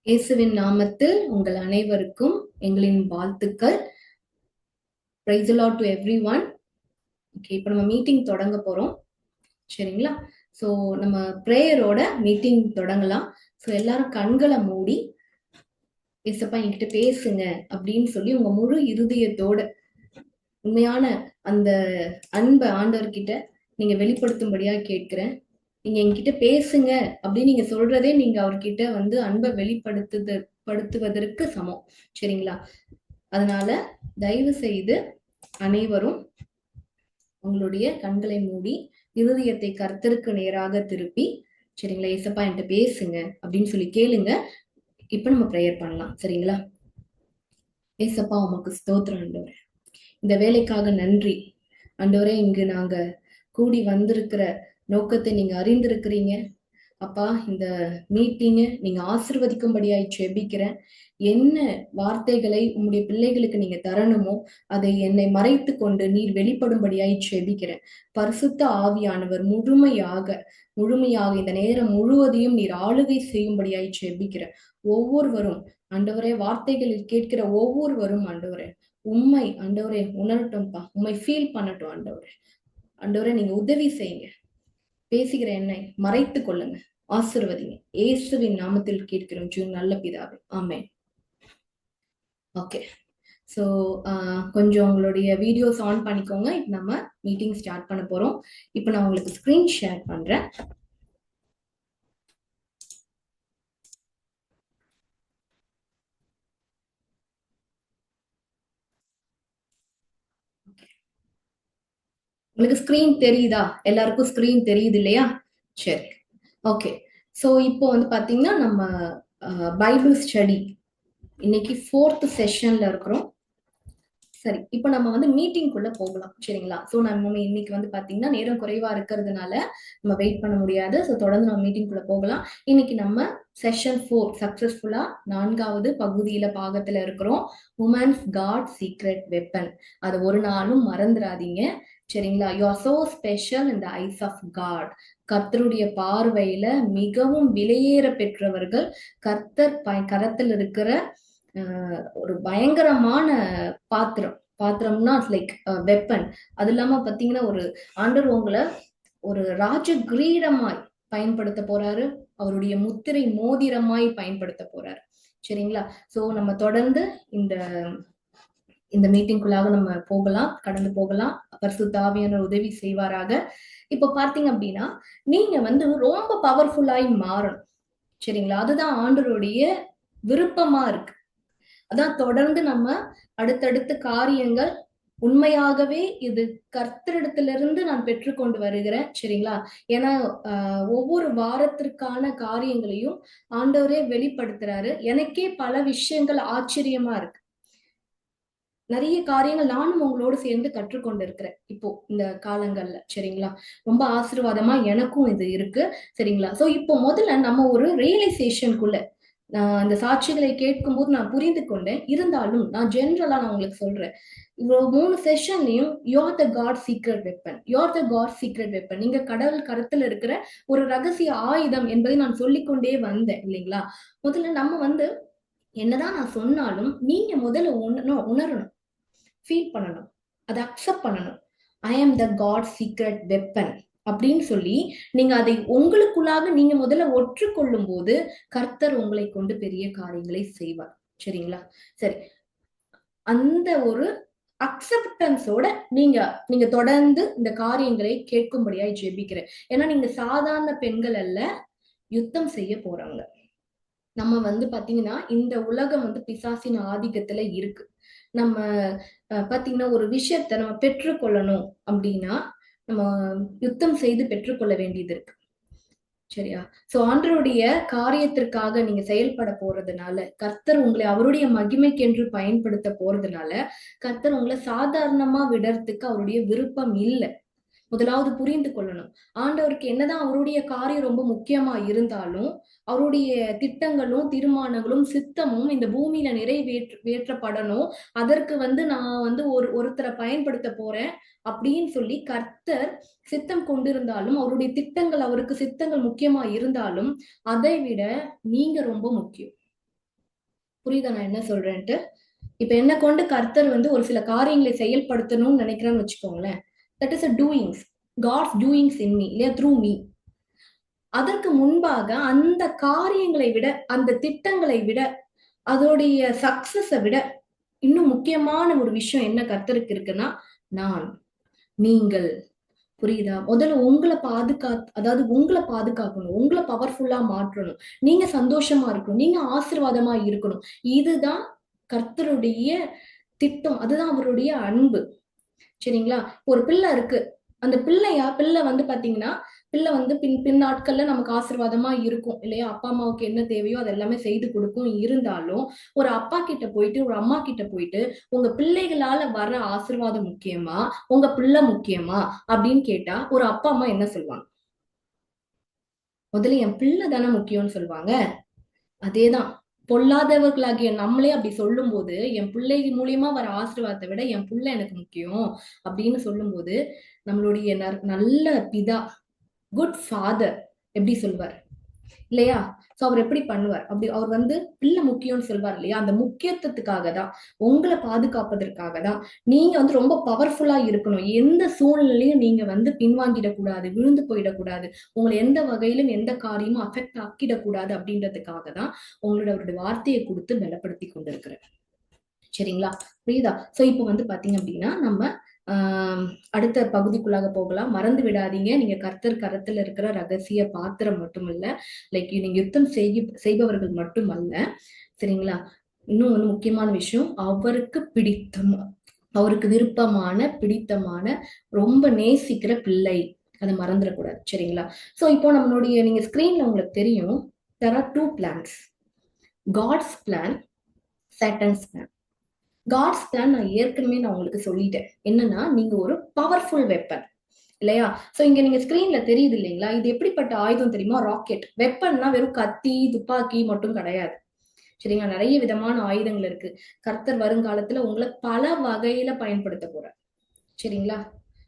இயேசுவின் நாமத்தில் உங்கள் அனைவருக்கும் எங்களின் வாழ்த்துக்கள். Praise the Lord to everyone. Okay, இப்போ நம்ம மீட்டிங் தொடங்க போறோம். சரிங்களா? ஸோ நம்ம ப்ரேயரோட மீட்டிங் தொடங்கலாம். ஸோ எல்லாரும் கண்களை மூடி ஏசப்பா என்கிட்ட பேசுங்க அப்படின்னு சொல்லி உங்க முழு இருதயத்தோட உண்மையான அந்த அன்பை ஆண்டவர்கிட்ட நீங்க வெளிப்படுத்தும்படியா கேட்கிறேன். நீங்க என்கிட்ட பேசுங்க அப்படின்னு நீங்க சொல்றதே நீங்க அவர்கிட்ட வந்து அன்பை வெளிப்படுத்துவதற்கு சமம். சரிங்களா? அதனால தயவு செய்து அனைவரும் உங்களுடைய கண்களை மூடி இருதயத்தை கர்த்தருக்கு நேராக திருப்பி, சரிங்களா, ஏசப்பா என்கிட்ட பேசுங்க அப்படின்னு சொல்லி கேளுங்க. இப்ப நம்ம ப்ரேயர் பண்ணலாம். சரிங்களா? ஏசப்பா உமக்கு ஸ்தோத்திரம் ஆண்டவரே, இந்த வேலைக்காக நன்றி ஆண்டவரே. இங்கு நாங்க கூடி வந்திருக்கிற நோக்கத்தை நீங்க அறிந்திருக்கிறீங்க அப்பா. இந்த மீட்டிங்க நீங்க ஆசிர்வதிக்கும்படியாய் ஜெபிக்கிறேன். என்ன வார்த்தைகளை உம்முடைய பிள்ளைகளுக்கு நீங்க தரணுமோ அதை என்னை மறைத்து கொண்டு நீர் வெளிப்படும்படியாய் ஜெபிக்கிறேன். பரிசுத்த ஆவியானவர் முழுமையாக இந்த நேரம் முழுவதையும் நீர் ஆளுகை செய்யும்படியாய் ஜெபிக்கிறேன். ஒவ்வொருவரும் ஆண்டவரே, வார்த்தைகளில் கேட்கிற ஒவ்வொருவரும் ஆண்டவரே உண்மை ஆண்டவரே உணரட்டும்பா, உண்மை ஃபீல் பண்ணட்டும் ஆண்டவரே. ஆண்டவரே நீங்க உதவி செய்யுங்க. பேசுகிற என்னை மறைத்து கொள்ளுங்க, ஆசிர்வதிங்க. இயேசுவின் நாமத்தில் கேட்கிறோம் ஜீவன் நல்ல பிதாவே, ஆமென். ஓகே, ஸோ கொஞ்சம் உங்களுடைய வீடியோஸ் ஆன் பண்ணிக்கோங்க. இப்போ நம்ம மீட்டிங் ஸ்டார்ட் பண்ண போறோம். இப்போ நான் உங்களுக்கு ஸ்கிரீன் ஷேர் பண்றேன். உங்களுக்கு ஸ்கிரீன் தெரியுதா? எல்லாருக்கும் ஸ்கிரீன் தெரியுது இல்லையா? சரி, ஓகே. ஸோ இப்போ வந்து பாத்தீங்கன்னா நம்ம பைபிள் ஸ்டடி இன்னைக்கு 4th செஷன்ல இருக்கிறோம். சரி, இப்போ நம்ம வந்து மீட்டிங்குள்ள போகலாம். சரிங்களா? ஸோ நம்ம இன்னைக்கு வந்து பாத்தீங்கன்னா நேரம் குறைவா இருக்கிறதுனால நம்ம வெயிட் பண்ண முடியாது. ஸோ தொடர்ந்து நம்ம மீட்டிங்குள்ள போகலாம். இன்னைக்கு நம்ம செஷன் 4 சக்சஸ்ஃபுல்லா 4வது பகுதியில பாகத்துல இருக்கிறோம். Women's God secret weapon. அது ஒரு நாளும் மறந்துடாதீங்க. சரிங்களா? You are so special in the eyes of God. கர்த்தருடைய பார்வையில மிகவும் விலையேற பெற்றவர்கள். கர்த்தர் கரத்தில் இருக்கிற ஒரு பயங்கரமான பாத்திரம்னா லைக் வெப்பன். அது இல்லாம பாத்தீங்கன்னா ஒரு ஆண்டவர் உங்களை ஒரு ராஜ கிரீடமாய் பயன்படுத்த போறாரு. அவருடைய முத்திரை மோதிரமாய் பயன்படுத்த போறாரு. சரிங்களா? சோ நம்ம தொடர்ந்து இந்த மீட்டிங்குள்ளாக நம்ம போகலாம், கடந்து போகலாம். பரிசுத்த ஆவியானவர் உதவி செய்வாராக. இப்ப பாத்தீங்க அப்படின்னா நீங்க வந்து ரொம்ப பவர்ஃபுல்லாய் மாறணும். சரிங்களா? அதுதான் ஆண்டவருடைய விருப்பமா இருக்கு. அதான் தொடர்ந்து நம்ம அடுத்தடுத்த காரியங்கள் உண்மையாகவே இது கர்த்தரிடத்திலிருந்து நான் பெற்றுக்கொண்டு வருகிறேன். சரிங்களா? ஏன்னா ஒவ்வொரு வாரத்திற்கான காரியங்களையும் ஆண்டவரே வெளிப்படுத்துறாரு. எனக்கே பல விஷயங்கள் ஆச்சரியமா இருக்கு. நிறைய காரியங்கள் நானும் உங்களோடு சேர்ந்து கற்றுக்கொண்டு இருக்கிறேன் இப்போ இந்த காலங்கள்ல. சரிங்களா? ரொம்ப ஆசீர்வாதமா எனக்கும் இது இருக்கு. சரிங்களா? சோ இப்போ முதல்ல நம்ம ஒரு ரியலைசேஷனுக்குள்ள அந்த சாட்சிகளை கேட்கும் போது நான் புரிந்து கொண்டேன். இருந்தாலும் நான் ஜென்ரலா நான் உங்களுக்கு சொல்றேன். இவ்வளவு 3 செஷன்லயும் யூஆர் த காட் சீக்ரெட் வெப்பன், யூஆர் த காட் சீக்ரெட் வெப்பன். நீங்க கடவுள் கரத்துல இருக்கிற ஒரு ரகசிய ஆயுதம் என்பதை நான் சொல்லிக்கொண்டே வந்தேன் இல்லைங்களா? முதல்ல நம்ம வந்து என்னதான் நான் சொன்னாலும் நீங்க முதல்ல உணரணும், ஃபீல் பண்ணணும், அதை அக்செப்ட் பண்ணணும். ஐ ஆம் த காட் சீக்ரெட் வெப்பன் அப்படின்னு சொல்லி நீங்க அதை உங்களுக்குள்ளாக நீங்க முதல்ல ஒற்றுக்கொள்ளும் போது கர்த்தர் உங்களை கொண்டு பெரிய காரியங்களை செய்வார். சரிங்களா? சரி, அந்த ஒரு அக்செப்டன்ஸோட நீங்க தொடர்ந்து இந்த காரியங்களை கேட்கும்படியாய் ஜெபிக்கிறேன். ஏன்னா நீங்க சாதாரண பெண்கள் அல்ல, யுத்தம் செய்ய போறவங்க. நம்ம வந்து பாத்தீங்கன்னா இந்த உலகம் வந்து பிசாசின் ஆதிக்கத்துல இருக்கு. நம்ம பாத்தீங்கன்னா ஒரு விஷயத்த நம்ம பெற்றுக்கொள்ளணும் அப்படின்னா நம்ம யுத்தம் செய்து பெற்றுக்கொள்ள வேண்டியது இருக்கு. சரியா? சோ ஆண்டவருடைய காரியத்திற்காக நீங்க செயல்பட போறதுனால, கர்த்தர் உங்களை அவருடைய மகிமைக்கென்று பயன்படுத்த போறதுனால, கர்த்தர் உங்களை சாதாரணமா விடறதுக்கு அவருடைய விருப்பம் இல்ல. முதலாவது புரிந்து கொள்ளணும். ஆண்டவருக்கு என்னதான் அவருடைய காரியம் ரொம்ப முக்கியமா இருந்தாலும் அவருடைய திட்டங்களும் தீர்மானங்களும் சித்தமும் இந்த பூமியில நிறைவேற்றப்படணும். அதற்கு வந்து நான் வந்து ஒருத்தரை பயன்படுத்த போறேன் அப்படின்னு சொல்லி கர்த்தர் சித்தம் கொண்டிருந்தாலும், அவருடைய திட்டங்கள் அவருக்கு சித்தங்கள் முக்கியமா இருந்தாலும் அதை விட நீங்க ரொம்ப முக்கியம். புரியுதா நான் என்ன சொல்றேன்ட்டு? இப்ப என்ன கொண்டு கர்த்தர் வந்து ஒரு சில காரியங்களை செயல்படுத்தணும்னு நினைக்கிறான்னு வச்சுக்கோங்களேன். That is a doings. God's doings in me, இல்லையா, த்ரூ மீ. அதற்கு முன்பாக அந்த காரியங்களை விட, அந்த திட்டங்களை விட, அதோடைய சக்சஸ விட இன்னும் முக்கியமான ஒரு விஷயம் என்ன கர்த்தருக்கு இருக்குன்னா, நான், நீங்கள். புரியுதா? முதல்ல அதாவது உங்களை பாதுகாக்கணும். உங்களை பவர்ஃபுல்லா மாற்றணும். நீங்க சந்தோஷமா இருக்கணும். நீங்க ஆசீர்வாதமா இருக்கணும். இதுதான் கர்த்தருடைய திட்டம். அதுதான் அவருடைய அன்பு. சரிங்களா? ஒரு பிள்ளை இருக்கு. அந்த பிள்ளை வந்து பாத்தீங்கன்னா, பிள்ளை வந்து பின் நாட்கள்ல நமக்கு ஆசீர்வாதமா இருக்கும் இல்லையா? அப்பா அம்மாவுக்கு என்ன தேவையோ அது எல்லாமே செய்து கொடுக்கும். இருந்தாலும் ஒரு அப்பா கிட்ட போயிட்டு, ஒரு அம்மா கிட்ட போயிட்டு, உங்க பிள்ளைகளால வர ஆசீர்வாதம் முக்கியமா, உங்க பிள்ளை முக்கியமா அப்படின்னு கேட்டா ஒரு அப்பா அம்மா என்ன சொல்லுவாங்க? முதல்ல என் பிள்ளை தானே முக்கியம்னு சொல்லுவாங்க. அதேதான். பொல்லாதவர்களாகிய நம்மளே அப்படி சொல்லும்போது, என் பிள்ளை மூலியமா வர ஆசீர்வாதத்தை விட என் பிள்ளை எனக்கு முக்கியம் அப்படின்னு சொல்லும்போது, நம்மளுடைய நல்ல பிதா, குட் ஃபாதர் எப்படி சொல்வார் இல்லையா? சோ அவர் எப்படி பண்ணுவார்? அப்படி அவர் வந்து பிள்ளை முக்கியம்னு சொல்வார் இல்லையா? அந்த முக்கியத்துவத்துக்காக தான், உங்களை பாதுகாப்பதற்காக தான் நீங்க வந்து ரொம்ப பவர்ஃபுல்லா இருக்கணும். எந்த சூழ்நிலையும் நீங்க வந்து பின்வாங்கிடக்கூடாது, விழுந்து போயிடக்கூடாது, உங்களை எந்த வகையிலும் எந்த காரியமும் அஃபெக்ட் ஆக்கிடக்கூடாது அப்படின்றதுக்காக தான் உங்களோட அவருடைய வார்த்தையை கொடுத்து பலப்படுத்தி கொண்டிருக்கிறார். சரிங்களா? புரியுதா? சோ இப்போ வந்து பாத்தீங்க அப்படின்னா நம்ம அடுத்த பகுதிக்குள்ளாக போகலாம். மறந்து விடாதீங்க, நீங்க கர்த்தர் கரத்துல இருக்கிற ரகசிய பாத்திரம் மட்டுமல்ல, லைக் நீங்க யுத்தம் செய்பவர்கள் மட்டுமல்ல. சரிங்களா? இன்னும் வந்து முக்கியமான விஷயம், அவருக்கு அவருக்கு விருப்பமான, பிடித்தமான, ரொம்ப நேசிக்கிற பிள்ளை. அதை மறந்துடக்கூடாது. சரிங்களா? சோ இப்போ நம்மளுடைய நீங்க ஸ்கிரீன்ல உங்களுக்கு தெரியும், there are two plans. God's plan, Satan's plan. God's plan நான் உங்களுக்கு சொல்லிட்டேன். என்னன்னா, நீங்க ஒரு பவர்ஃபுல் வெப்பன் இல்லையா? சோ இங்க நீங்க ஸ்கிரீன்ல தெரியுது இல்லைங்களா? இது எப்படிப்பட்ட ஆயுதம் தெரியுமா? ராக்கெட். வெப்பன்னா வெறும் கத்தி, துப்பாக்கி மட்டும் கிடையாது. சரிங்களா? நிறைய விதமான ஆயுதங்கள் இருக்கு. கர்த்தர் வருங்காலத்துல உங்களை பல வகையில பயன்படுத்த போறார். சரிங்களா?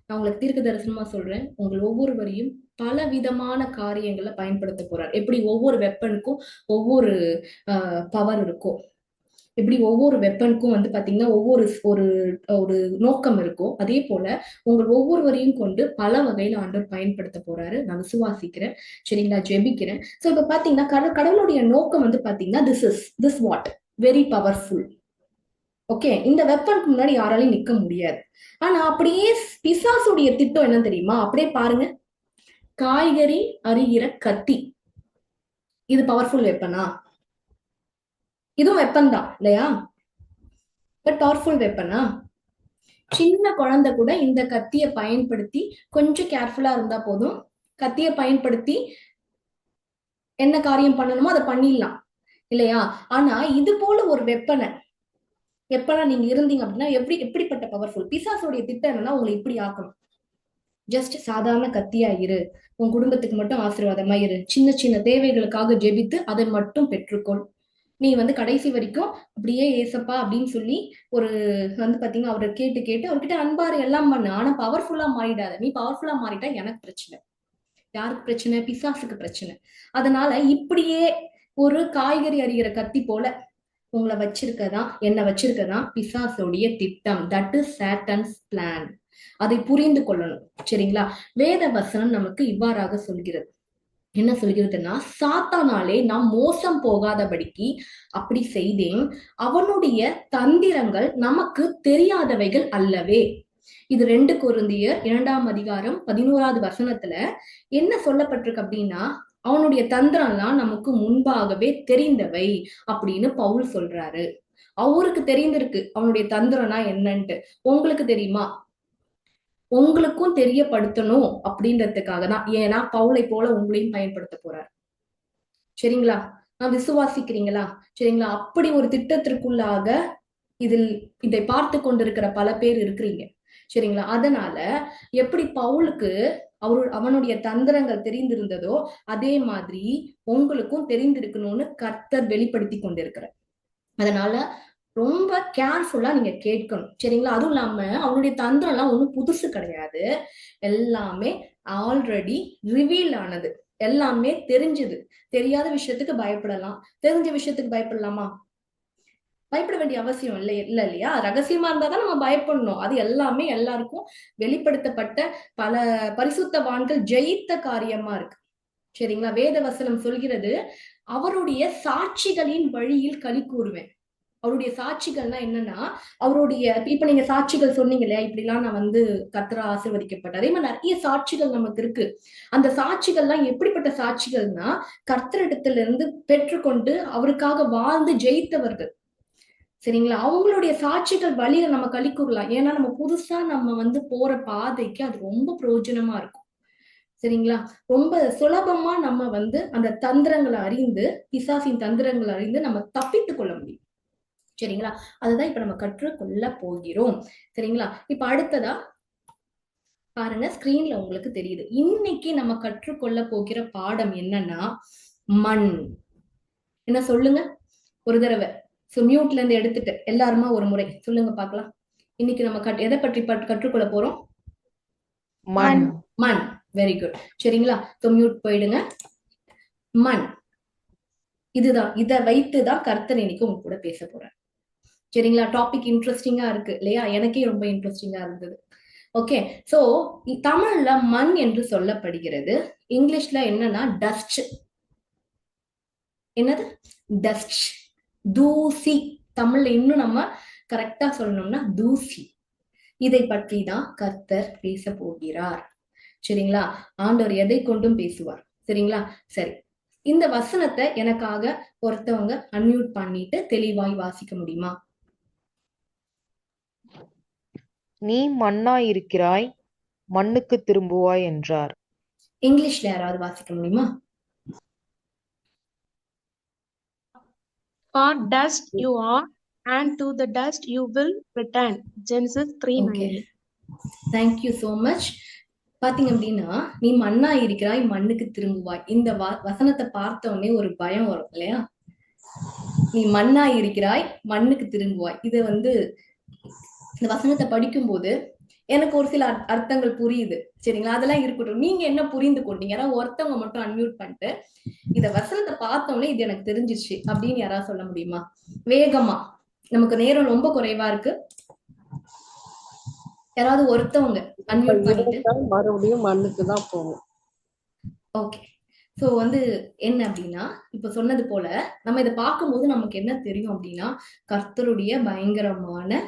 நான் உங்களுக்கு தீர்க்க தரிசனமா சொல்றேன். உங்கள் ஒவ்வொருவரையும் பல விதமான காரியங்களை பயன்படுத்த போறார். எப்படி ஒவ்வொரு வெப்பனுக்கும் ஒவ்வொரு பவர் இருக்கும், இப்படி ஒவ்வொரு வெப்பனுக்கும் வந்து பாத்தீங்கன்னா ஒவ்வொரு ஒரு ஒரு நோக்கம் இருக்கும். அதே போல உங்கள் ஒவ்வொருவரையும் கொண்டு பல வகையில ஆண்டவர் பயன்படுத்த போறாரு. நான் விசுவாசிக்கிறேன். சரிங்களா? ஜெபிக்கிறேன். சோ இப்ப பாத்தீங்கன்னா கடவுளுடைய நோக்கம் வந்து பாத்தீங்கன்னா this what very powerful. Okay, இந்த வெப்பனுக்கு முன்னாடி யாராலையும் நிக்க முடியாது. ஆனா அப்படியே பிசாசுடைய திட்டம் என்ன தெரியுமா? அப்படியே பாருங்க, காய்கறி அரிகிற கத்தி. இது பவர்ஃபுல் வெப்பனா? இதுவும் வெப்பன் தான் இல்லையா? பட் பவர்ஃபுல் வெப்பனா? சின்ன குழந்தை கூட இந்த கத்தியை பயன்படுத்தி கொஞ்சம் கேர்ஃபுல்லா இருந்தா போதும், கத்தியை பயன்படுத்தி என்ன காரியம் பண்ணணுமோ அதை பண்ணிடலாம் இல்லையா? ஆனா இது போல ஒரு வெப்பனா நீங்க இருந்தீங்க அப்படின்னா எப்படிப்பட்ட பவர்ஃபுல். பிசாசுடைய திட்டம் என்னன்னா உங்களை இப்படி ஆக்கணும். ஜஸ்ட் சாதாரண கத்தியா இரு, உன் குடும்பத்துக்கு மட்டும் ஆசீர்வாதமா இரு, சின்ன சின்ன தேவைகளுக்காக ஜெபித்து அதை மட்டும் பெற்றுக்கொள். நீ வந்து கடைசி வரைக்கும் அப்படியே ஏசப்பா அப்படின்னு சொல்லி ஒரு வந்து பாத்தீங்கன்னா அவரை கேட்டு கேட்டு அவர்கிட்ட அன்பாரு எல்லாம் பண்ணு. ஆனா பவர்ஃபுல்லா மாறிடாத. நீ பவர்ஃபுல்லா மாறிட்டா எனக்கு பிரச்சனை. யாருக்கு பிரச்சனை? பிசாசுக்கு பிரச்சனை. அதனால இப்படியே ஒரு காய்கறி அறிகிற கத்தி போல உங்களை வச்சிருக்கதான், என்ன வச்சிருக்கதான் பிசாசோடைய திட்டம். That is Satan's plan. அதை புரிந்து கொள்ளணும். சரிங்களா? வேத வசனம் நமக்கு இவ்வாறாக சொல்கிறது. என்ன சொல்கிறதுன்னா, சாத்தானாலே நாம் மோசம் போகாதபடிக்கு அப்படி செய்தேன், அவனுடைய தந்திரங்கள் நமக்கு தெரியாதவைகள் அல்லவே. இது 2 கொரிந்தியர் 2ஆம் அதிகாரம் 11வது வசனத்துல என்ன சொல்லப்பட்டிருக்கு அப்படின்னா, அவனுடைய தந்திரம்லாம் நமக்கு முன்பாகவே தெரிந்தவை அப்படின்னு பவுல் சொல்றாரு. அவருக்கு தெரிந்திருக்கு அவனுடைய தந்திரம்னா என்னன்ட்டு. உங்களுக்கு தெரியுமா? உங்களுக்கும் தெரியப்படுத்தணும் அப்படின்றதுக்காக தான். ஏன்னா பவுலை போல உங்களையும் பயன்படுத்த போறார். சரிங்களா? நான் விசுவாசிக்கிறீங்களா? சரிங்களா? அப்படி ஒரு திட்டத்திற்குள்ளாக இதை பார்த்து கொண்டிருக்கிற பல பேர் இருக்கிறீங்க. சரிங்களா? அதனால எப்படி பவுலுக்கு அவனுடைய தந்திரங்கள் தெரிந்திருந்ததோ அதே மாதிரி உங்களுக்கும் தெரிந்திருக்கணும்னு கர்த்தர் வெளிப்படுத்தி கொண்டிருக்கிறார். அதனால ரொம்ப கேர்ஃபுல்லா நீங்க கேட்கணும். சரிங்களா? அதுவும் இல்லாம அவனுடைய தந்திரம் எல்லாம் ஒண்ணும் புதுசு கிடையாது. எல்லாமே ஆல்ரெடி ரிவீல் ஆனது. எல்லாமே தெரிஞ்சது. தெரியாத விஷயத்துக்கு பயப்படலாம், தெரிஞ்ச விஷயத்துக்கு பயப்படலாமா? பயப்பட வேண்டிய அவசியம் இல்லையா? ரகசியமா இருந்தாதான் நம்ம பயப்படணும். அது எல்லாமே எல்லாருக்கும் வெளிப்படுத்தப்பட்ட பல பரிசுத்தவான்கள் ஜெயித்த காரியமா இருக்கு. சரிங்களா? வேத வசனம் சொல்கிறது, அவருடைய சாட்சிகளின் வழியில் களி கூறுவேன். அவருடைய சாட்சிகள்னா என்னன்னா, அவருடைய இப்ப நீங்க சாட்சிகள் சொன்னீங்க இல்லையா? இப்படிலாம் நான் வந்து கர்த்தரால் ஆசீர்வதிக்கப்பட்டேன். அதே மாதிரி நிறைய சாட்சிகள் நமக்கு இருக்கு. அந்த சாட்சிகள்லாம் எப்படிப்பட்ட சாட்சிகள்னா, கர்த்தரிடத்துல இருந்து பெற்றுக்கொண்டு அவருக்காக வாழ்ந்து ஜெயித்தவர்கள். சரிங்களா? அவங்களுடைய சாட்சிகள் வழியில நம்ம களி கூறலாம். ஏன்னா நம்ம புதுசா நம்ம வந்து போற பாதைக்கு அது ரொம்ப பிரயோஜனமா இருக்கும். சரிங்களா? ரொம்ப சுலபமா நம்ம வந்து அந்த தந்திரங்களை அறிந்து, பிசாசின் தந்திரங்களை அறிந்து நம்ம தப்பித்துக் கொள்ள முடியும். சரிங்களா? அதுதான் இப்ப நம்ம கற்றுக்கொள்ள போகிறோம். சரிங்களா? இப்ப அடுத்ததா பாருங்க, ஸ்கிரீன்ல உங்களுக்கு தெரியுது. இன்னைக்கு நம்ம கற்றுக்கொள்ள போகிற பாடம் என்னன்னா, மண். என்ன சொல்லுங்க ஒரு தடவை. சோ மியூட்ல இருந்து எடுத்துட்டு எல்லாருமா ஒரு முறை சொல்லுங்க பார்க்கலாம். இன்னைக்கு நம்ம எதை பற்றி கற்றுக்கொள்ள போறோம்? மண். மண். Very good. சரிங்களா? சோ மியூட் போயிடுங்க. மண். இதுதான், இதை வைத்துதான் கர்த்தர் இன்னைக்கு உங்க கூட பேச போறேன். சரிங்களா? டாபிக் இன்ட்ரெஸ்டிங்கா இருக்கு இல்லையா? எனக்கே ரொம்ப இன்ட்ரெஸ்டிங்கா இருந்தது. ஓகே. சோ தமிழ்ல மண் என்று சொல்லப்படுகிறது. இங்கிலீஷ்ல என்னன்னா டஸ்ட். என்னது? டஸ்ட். தூசி. தமிழ்ல இன்னும் நம்ம கரெக்டா சொல்லணும்னா தூசி. இதை பற்றி தான் கர்த்தர் பேச போகிறார். சரிங்களா? ஆண்டவர் எதை கொண்டும் பேசுவார். சரிங்களா? சரி, இந்த வசனத்தை எனக்காக ஒருத்தவங்க அன்மியூட் பண்ணிட்டு தெளிவாய் வாசிக்க முடியுமா? நீ மண்ணாயிருக்கிறாய், மண்ணுக்கு திரும்புவாய் என்றார். இங்கிலீஷ்ல யாராவது வாசிக்க முடியுமா? For dust you are, and to the dust you will return. Genesis 3:9. Thank you so much. பாத்தீங்க அப்படின்னா, நீ மண்ணா இருக்கிறாய், மண்ணுக்கு திரும்புவாய். இந்த வசனத்தை பார்த்த உடனே ஒரு பயம் வரும் இல்லையா? நீ மண்ணா இருக்கிறாய், மண்ணுக்கு திரும்புவாய். இது வந்து இந்த வசனத்தை படிக்கும்போது எனக்கு ஒரு சில அர்த்தங்கள் புரியுது. சரிங்களா? அதெல்லாம் இருக்கட்டும். நீங்க என்ன புரிந்து கொண்டீங்க? யாராவது ஒருத்தவங்க மட்டும் அன்மியூட் பண்ணிட்டு இந்த வசனத்தை பார்த்தோன்னே இது எனக்கு தெரிஞ்சிச்சு அப்படின்னு யாராவது சொல்ல முடியுமா? வேகமா. நமக்கு நேரம் ரொம்ப குறைவா இருக்கு. யாராவது ஒருத்தவங்க அன்மியூட் பண்ணிட்டு. மறுபடியும் மண்ணுக்கு தான் போகும். ஓகே. சோ வந்து என்ன அப்படின்னா, இப்ப சொன்னது போல நம்ம இதை பார்க்கும்போது நமக்கு என்ன தெரியும் அப்படின்னா, கர்த்தருடைய பயங்கரமான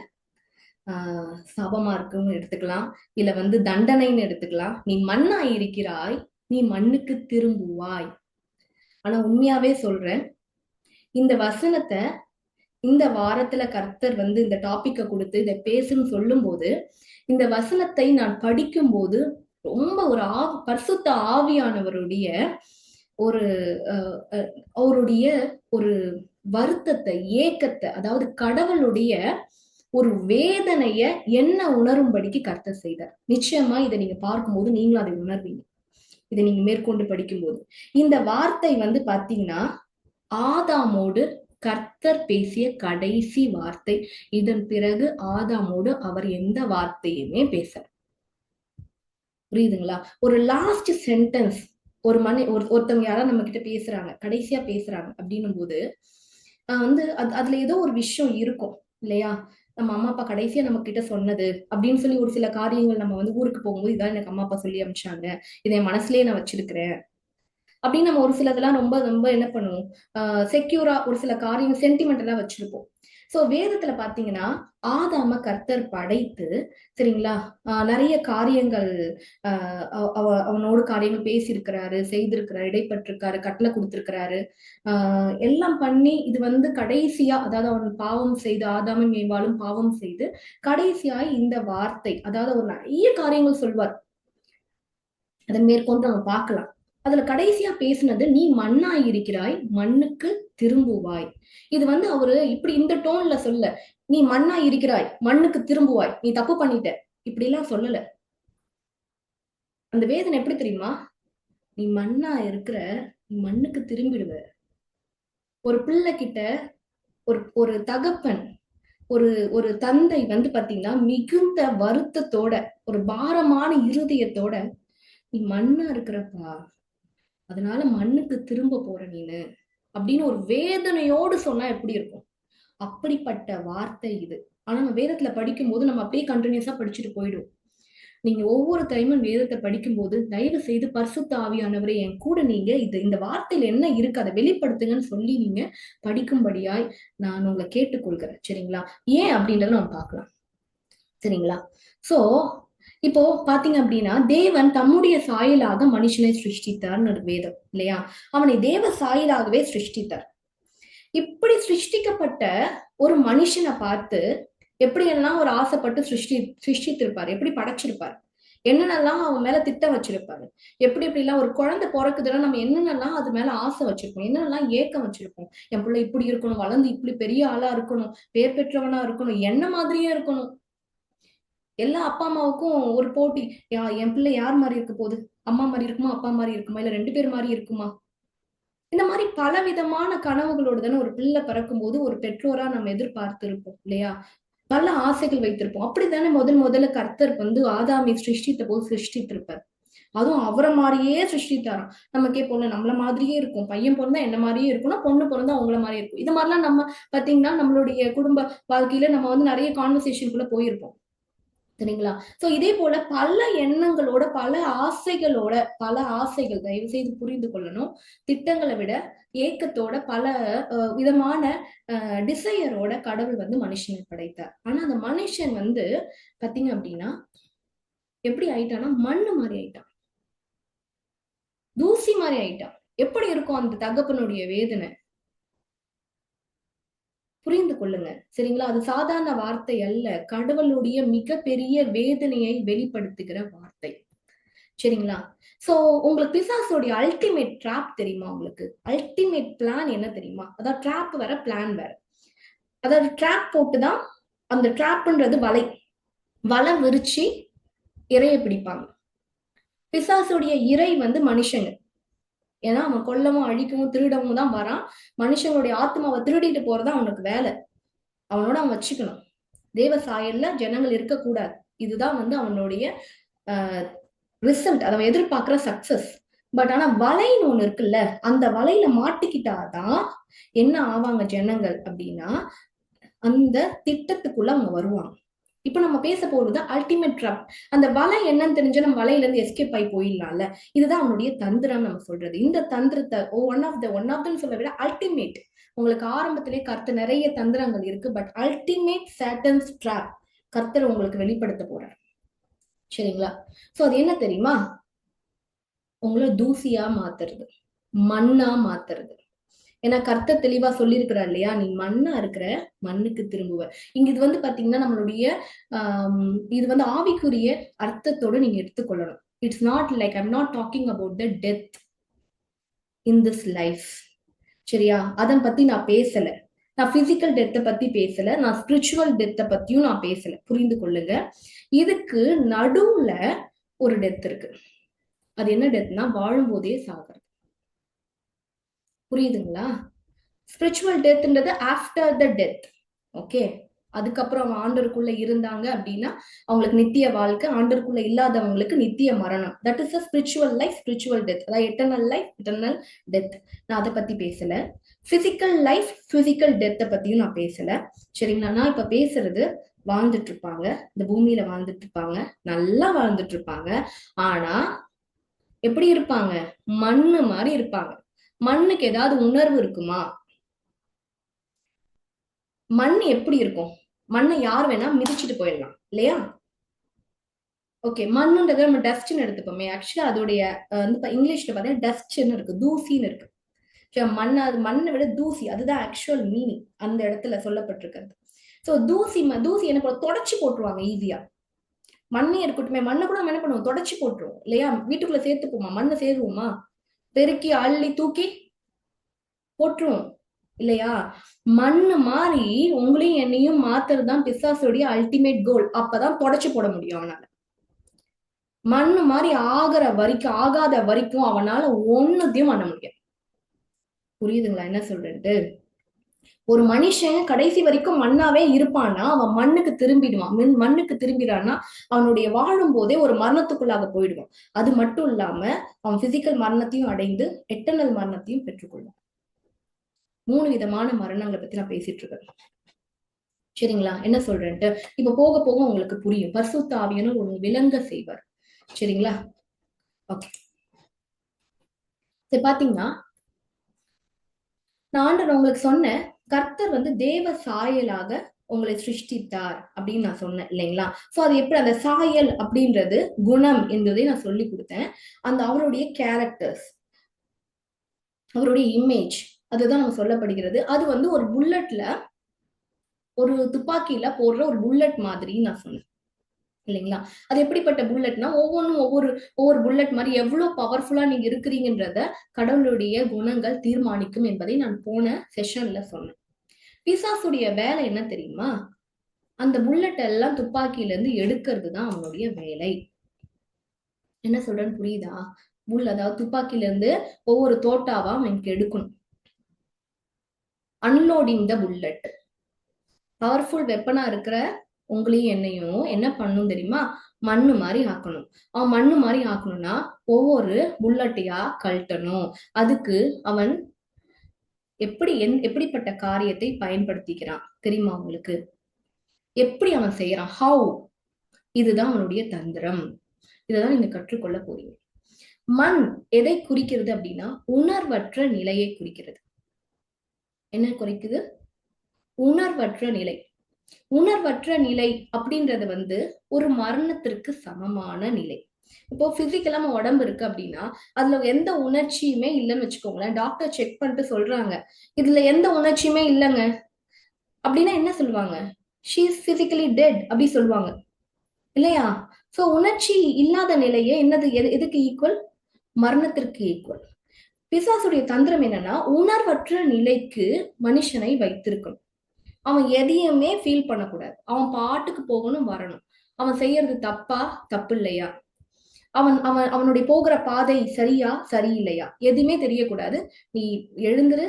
சாபமா இருக்குன்னு எடுத்துக்கலாம், இல்ல வந்து தண்டனைன்னு எடுத்துக்கலாம். நீ மண்ணா இருக்கிறாய், நீ மண்ணுக்கு திரும்புவாய். ஆனா உண்மையாவே சொல்றேன், இந்த வசனத்தை இந்த வாரத்துல கர்த்தர் வந்து இந்த டாபிக்கை கொடுத்து இதை பேசுன்னு சொல்லும் போது, இந்த வசனத்தை நான் படிக்கும் போது ரொம்ப ஒரு பரிசுத்த ஆவியானவருடைய ஒரு அவருடைய ஒரு வருத்தத்தை, ஏக்கத்தை, அதாவது கடவுளுடைய ஒரு வேதனைய என்ன உணரும்படிக்கு கர்த்தர் செய்தார். நிச்சயமா இதை நீங்க பார்க்கும்போது நீங்களும் அதை உணர்வீங்க. இதை நீங்க மேற்கொண்டு படிக்கும்போது இந்த வார்த்தை வந்து பாத்தீங்கன்னா, ஆதாமோடு கர்த்தர் பேசிய கடைசி வார்த்தை. இதன் பிறகு ஆதாமோடு அவர் எந்த வார்த்தையுமே பேச. புரியுதுங்களா? ஒரு லாஸ்ட் சென்டென்ஸ் ஒரு ஒருத்தவங்க யாராவது நம்ம கிட்ட பேசுறாங்க, கடைசியா பேசுறாங்க அப்படின்னும் போது வந்து அதுல ஏதோ ஒரு விஷயம் இருக்கும் இல்லையா? நம்ம அம்மா அப்பா கடைசியா நம்ம கிட்ட சொன்னது அப்படின்னு சொல்லி ஒரு சில காரியங்கள் நம்ம வந்து ஊருக்கு போகும்போது இதான் எனக்கு அம்மா அப்பா சொல்லி அனுப்பிச்சாங்க, இதை என் மனசுலயே நான் வச்சிருக்கிறேன் அப்படின்னு நம்ம ஒரு சிலதெல்லாம் ரொம்ப ரொம்ப என்ன பண்ணுவோம், செக்யூரா ஒரு சில காரியம் சென்டிமெண்ட் எல்லாம் வச்சிருப்போம். சோ வேதத்துல பாத்தீங்கன்னா, ஆதாம கர்த்தர் படைத்து, சரிங்களா, நிறைய காரியங்கள் அவனோடு காரியங்கள் பேசியிருக்கிறாரு, செய்திருக்கிறாரு, இடைப்பட்டிருக்காரு, கட்டளை கொடுத்திருக்கிறாரு, எல்லாம் பண்ணி இது வந்து கடைசியா, அதாவது அவன் பாவம் செய்து, ஆதாமும் மேம்பாலும் பாவம் செய்து கடைசியாய் இந்த வார்த்தை, அதாவது அவர் நிறைய காரியங்கள் சொல்வார், அதை மேற்கொண்டு நம்ம பார்க்கலாம். அதுல கடைசியா பேசினது நீ மண்ணாய் இருக்கிறாய், மண்ணுக்கு திரும்புவாய். இது வந்து அவரு இப்படி இந்த டோன்ல சொல்ல, நீ மண்ணாய் இருக்கிறாய், மண்ணுக்கு திரும்புவாய், நீ தப்பு பண்ணிட்ட, இப்படி எல்லாம் சொல்லல. அந்த வேதனை எப்படி தெரியுமா? நீ மண்ணா இருக்கிற, நீ மண்ணுக்கு திரும்பிடுவ. ஒரு பிள்ளை கிட்ட ஒரு ஒரு தகப்பன், ஒரு ஒரு தந்தை வந்து பாத்தீங்கன்னா மிகுந்த வருத்தத்தோட, ஒரு பாரமான இருதயத்தோட, நீ மண்ணா இருக்கிறப்பா, அதனால மண்ணுக்கு திரும்ப போற நீனு அப்படின்னு ஒரு வேதனையோடு சொன்னா எப்படி இருக்கும்? அப்படிப்பட்ட வார்த்தை இது. ஆனா நம்ம வேதத்துல படிக்கும் போது நம்ம அப்படியே கண்டினியூஸா படிச்சுட்டு போயிடுவோம். நீங்க ஒவ்வொரு டைமும் வேதத்தை படிக்கும்போது தயவு செய்து பரிசுத்த ஆவியானவரே என் கூட நீங்க இந்த வார்த்தையில என்ன இருக்கு அதை வெளிப்படுத்துங்கன்னு சொல்லி நீங்க படிக்கும்படியாய் நான் உங்களை கேட்டுக்கொள்கிறேன். சரிங்களா? ஏன் அப்படின்றத நம்ம பார்க்கலாம். சரிங்களா? சோ இப்போ பாத்தீங்க அப்படின்னா தேவன் தம்முடைய சாயலாக மனுஷனை சிருஷ்டித்தார்னு வேதம் இல்லையா? அவனை தேவ சாயலாகவே சிருஷ்டித்தார். இப்படி சிருஷ்டிக்கப்பட்ட ஒரு மனுஷனை பார்த்து எப்படியெல்லாம் ஒரு ஆசைப்பட்டு சிருஷ்டித்திருப்பாரு, எப்படி படைச்சிருப்பாரு, என்னென்னலாம் அவன் மேல திட்டம் வச்சிருப்பாரு, எப்படி எப்படிலாம் ஒரு குழந்தை பிறக்குதுன்னா நம்ம என்னென்னலாம் அது மேல ஆசை வச்சிருப்போம், என்னென்னலாம் ஏக்கம் வச்சிருப்போம். என் பிள்ளை இப்படி இருக்கணும், வளர்ந்து இப்படி பெரிய ஆளா இருக்கணும், பேர் பெற்றவனா இருக்கணும், என்ன மாதிரியே இருக்கணும். எல்லா அப்பா அம்மாவுக்கும் ஒரு போட்டி, என் பிள்ளை யார் மாதிரி இருக்க போகுது, அம்மா மாதிரி இருக்குமா, அப்பா மாதிரி இருக்குமா, இல்ல 2 பேர் மாதிரி இருக்குமா. இந்த மாதிரி பல விதமான கனவுகளோடு தானே ஒரு பிள்ளை பிறக்கும் போது ஒரு பெற்றோரா நம்ம எதிர்பார்த்து இருப்போம் இல்லையா? பல ஆசைகள் வைத்திருப்போம். அப்படித்தானே முதல்ல கர்த்தர் ஆதாமை சிருஷ்டித்த போது சிருஷ்டித்திருப்பார். அதுவும் அவரை மாதிரியே சிருஷ்டித்தாராம். நம்ம கேட்போம்ல, நம்மள மாதிரியே இருக்கும், பையன் பிறந்தா என்ன மாதிரியே இருக்கும்னா பொண்ணு பிறந்தா அவங்கள மாதிரியே இருக்கும். இது மாதிரிலாம் நம்ம பாத்தீங்கன்னா நம்மளுடைய குடும்ப வாழ்க்கையில நம்ம நிறைய கான்வர்சேஷனுக்குள்ள போயிருப்போம். சரிங்களா? சோ இதே போல பல எண்ணங்களோட பல ஆசைகள் தயவு செய்து புரிந்து கொள்ளணும். திட்டங்களை விட ஏக்கத்தோட பல விதமான டிசையரோட கடவுள் மனுஷனை படைத்தார். ஆனா அந்த மனுஷன் பாத்தீங்க அப்படின்னா எப்படி ஆயிட்டான்னா மண்ணு மாதிரி ஆயிட்டான், தூசி மாதிரி ஆயிட்டான். எப்படி இருக்கும் அந்த தகப்பனுடைய வேதனை? புரிந்து கொள்ளுங்க. சரிங்களா? அது சாதாரண வார்த்தை அல்ல, கடவுளுடைய மிகப்பெரிய வேதனையை வெளிப்படுத்துகிற வார்த்தை. சரிங்களா? சோ உங்களுக்கு பிசாசோடைய அல்டிமேட் ட்ராப் தெரியுமா? உங்களுக்கு அல்டிமேட் பிளான் என்ன தெரியுமா? அதாவது ட்ராப் வேற, பிளான் வேற. அதாவது ட்ராப் போட்டுதான், அந்த ட்ராப்ன்றது வலை விரிச்சு இரையை பிடிப்பாங்க. பிசாசுடைய இறை மனுஷங்க. ஏன்னா அவன் கொல்லவும் அழிக்கவும் திருடவும் தான் வரான். மனுஷங்களுடைய ஆத்மாவை திருடிட்டு போறதா அவனுக்கு வேலை. அவனோட அவன் வச்சுக்கணும். தேவ சாயல்ல ஜனங்கள் இருக்கக்கூடாது. இதுதான் அவனுடைய ரிசல்ட், அதை எதிர்பார்க்கிற சக்சஸ். பட் ஆனா வலைன்னு ஒண்ணு இருக்குல்ல, அந்த வலையில மாட்டிக்கிட்டாதான் என்ன ஆவாங்க ஜனங்கள் அப்படின்னா அந்த திட்டத்துக்குள்ள அவங்க வருவாங்க. இப்ப நம்ம பேச போறது அல்டிமேட் ட்ராப். அந்த வலை என்னன்னு தெரிஞ்ச நம்ம வலையில இருந்து எஸ்கேப் ஆகி போயிடலாம்ல. இதுதான் அவனுடைய தந்திரம் நம்ம சொல்றது. இந்த தந்திரத்தை ஒன் ஆஃப் சொல்ல விட அல்டிமேட், உங்களுக்கு ஆரம்பத்திலே கர்த்தர் நிறைய தந்திரங்கள் இருக்கு, பட் அல்டிமேட் சாட்டன்ஸ் ட்ராப் கர்த்தர் உங்களுக்கு வெளிப்படுத்த போறார். சரிங்களா? சோ அது என்ன தெரியுமா? உங்களை தூசியா மாத்துறது, மண்ணா மாத்துறது. ஏன்னா கர்த்தர் தெளிவா சொல்லியிருக்கிறார் இல்லையா, நீ மண்ணா இருக்கிற, மண்ணுக்கு திரும்புவ. இங்க இது பாத்தீங்கன்னா நம்மளுடைய இது ஆவிக்குரிய அர்த்தத்தோட நீங்க எடுத்துக்கொள்ளணும். It's not like I'm not talking about the death in this life. சரியா? அதன் பத்தி நான் பேசல. நான் பிசிக்கல் டெத்தை பத்தி பேசல, நான் ஸ்பிரிச்சுவல் டெத்தை பத்தியும் நான் பேசல. புரிந்து கொள்ளுங்க. இதுக்கு நடுவுல ஒரு டெத் இருக்கு. அது என்ன டெத்னா வாழும்போதே சாகிறது. புரியுதுங்களா? ஸ்பிரிச்சுவல் டெத்ன்றது ஆஃப்டர் த டெத். ஓகே, அதுக்கப்புறம் அவங்க ஆண்டருக்குள்ள இருந்தாங்க அப்படின்னா அவங்களுக்கு நித்திய வாழ்க்கை, ஆண்டருக்குள்ள இல்லாதவங்களுக்கு நித்திய மரணம். That is a spiritual life, spiritual death. அதாவது எட்டர்னல் லைஃப், எட்டர்னல் டெத். நான் அதை பத்தி பேசல. பிசிக்கல் லைஃப், பிசிக்கல் டெத்தை பத்தியும் நான் பேசல. சரிங்களா? நான் இப்ப பேசுறது வாழ்ந்துட்டு இருப்பாங்க, இந்த பூமியில வாழ்ந்துட்டு இருப்பாங்க, நல்லா வாழ்ந்துட்டு இருப்பாங்க. ஆனா எப்படி இருப்பாங்க? மண்ணு மாதிரி இருப்பாங்க. மண்ணுக்கு ஏதாவது உணர்வு இருக்குமா? மண் எப்படி இருக்கும்? மண்ணை யார் வேணா மிதிச்சுட்டு போயிடலாம் இல்லையா? ஓகே, மண்ணுன்றத நம்ம டஸ்ட்னு எடுத்துப்போமே. ஆக்சுவலா அதோடைய இங்கிலீஷ்ல பார்த்தீங்கன்னா டஸ்ட்னு இருக்கு, தூசின்னு இருக்கு. அது மண்ணை விட தூசி, அதுதான் ஆக்சுவல் மீனிங் அந்த இடத்துல சொல்லப்பட்டிருக்கிறது. சோ தூசி என்ன தொடச்சி போட்டுருவாங்க ஈஸியா. மண்ணே இருக்கட்டுமே, மண்ணை கூட நம்ம என்ன பண்ணுவோம், தொடச்சி போட்டுருவோம் இல்லையா? வீட்டுக்குள்ள சேர்த்துப்போமா? மண்ணை சேருவோமா? பெருக்கி அள்ளி தூக்கி போட்டுருவோம் இல்லையா? மண்ணு மாதிரி உங்களையும் என்னையும் மாத்துறதுதான் பிசாசுடைய அல்டிமேட் கோல். அப்பதான் தொடச்சு போட முடியும் அவனால. மண்ணு மாதிரி ஆகாத வரைக்கும் அவனால ஒண்ணுத்தையும் பண்ண முடியாது. புரியுதுங்களா என்ன சொல்றது? ஒரு மனுஷன் கடைசி வரைக்கும் மண்ணாவே இருப்பான்னா அவன் மண்ணுக்கு திரும்பிடுவான். மண்ணுக்கு திரும்பிடான்னா அவனுடைய வாழும் போதே ஒரு மரணத்துக்குள்ளாக போயிடுவான். அது மட்டும் இல்லாம அவன் பிசிக்கல் மரணத்தையும் அடைந்து எட்டர்னல் மரணத்தையும் பெற்றுக்கொள்வான். 3 விதமான மரணங்களை பத்தி நான் பேசிட்டு இருக்கேன். சரிங்களா? என்ன சொல்றேன்ட்டு இப்ப போக போக உங்களுக்கு புரியும். பரிசுத்த ஆவியானவர் ஒரு விளங்க செய்வார். சரிங்களா? ஓகே. சரி, பாத்தீங்கன்னா நான் ஆண்டவர் உங்களுக்கு சொன்னேன், கர்த்தர் வந்து தேவ சாயலாக உங்களை சிருஷ்டித்தார் அப்படின்னு நான் சொன்னேன் இல்லைங்களா? சோ அது எப்படி அந்த சாயல் அப்படின்றது குணம் என்பதை நான் சொல்லி கொடுத்தேன். அந்த அவருடைய கேரக்டர்ஸ், அவருடைய இமேஜ், அதுதான் நம்ம சொல்லப்படுகிறது. அது வந்து ஒரு புல்லட்ல, ஒரு துப்பாக்கியில போடுற ஒரு புல்லட் மாதிரி நான் சொன்னேன் இல்லைங்களா? அது எப்படிப்பட்ட புல்லட்னா ஒவ்வொன்றும் ஒவ்வொரு ஒவ்வொரு புல்லட் மாதிரி எவ்வளவு பவர்ஃபுல்லா நீங்க இருக்கிறீங்கன்றத கடவுளுடைய குணங்கள் தீர்மானிக்கும் என்பதை நான் போன செஷன்ல சொன்னேன். பிசாசுடைய வேலை என்ன தெரியுமா? அந்த புல்லட் எல்லாம் துப்பாக்கியில இருந்து எடுக்கிறது தான் அவனுடைய வேலை. என்ன சொல்றேன்னு புரியுதா? அதாவது துப்பாக்கியில இருந்து ஒவ்வொரு தோட்டாவா அவனுக்கு எடுக்கணும். அன்லோடிங் த புல்லட். பவர்ஃபுல் வெப்பனா இருக்கிற உங்களையும் என்னையும் என்ன பண்ணும் தெரியுமா? மண்ணு மாதிரி ஆக்கணும். அவன் மண்ணு மாதிரி ஆக்கணும்னா ஒவ்வொரு புல்லட்டையா கழட்டணும். அதுக்கு அவன் எப்படிப்பட்ட காரியத்தை பயன்படுத்திக்கிறான் தெரியுமா உங்களுக்கு? எப்படி அவன் செய்யறான்? ஹவு? இதுதான் அவனுடைய தந்திரம். இததான் நீங்க கற்றுக்கொள்ள போறீங்க. மண் எதை குறிக்கிறது அப்படின்னா உணர்வற்ற நிலையை குறிக்கிறது. என்ன குறிக்குது? உணர்வற்ற நிலை. உணர்வற்ற நிலை அப்படின்றது வந்து ஒரு மரணத்திற்கு சமமான நிலை. இப்போ பிசிக்கலா நம்ம உடம்பு இருக்கு அப்படின்னா அதுல எந்த உணர்ச்சியுமே இல்லைன்னு வச்சுக்கோங்களேன். டாக்டர் செக் பண்ணிட்டு சொல்றாங்க இதுல எந்த உணர்ச்சியுமே இல்லைங்க அப்படின்னா என்ன சொல்லுவாங்க? ஷீ இஸ் பிசிக்கலி டெட் அப்படி சொல்லுவாங்க இல்லையா? சோ உணர்ச்சி இல்லாத நிலையே என்னது, எதுக்கு ஈக்குவல்? மரணத்திற்கு ஈக்குவல். பிசாசுடைய தந்திரம் என்னன்னா உணர்வற்ற நிலைக்கு மனுஷனை வைத்திருக்கணும். அவன் எதையுமே ஃபீல் பண்ணக்கூடாது. அவன் பாட்டுக்கு போகணும், வரணும். அவன் செய்யறது தப்பா, தப்பு இல்லையா, அவனுடைய போகிற பாதை சரியா, சரியில்லையா, எதுவுமே தெரியக்கூடாது. நீ எழுந்துரு,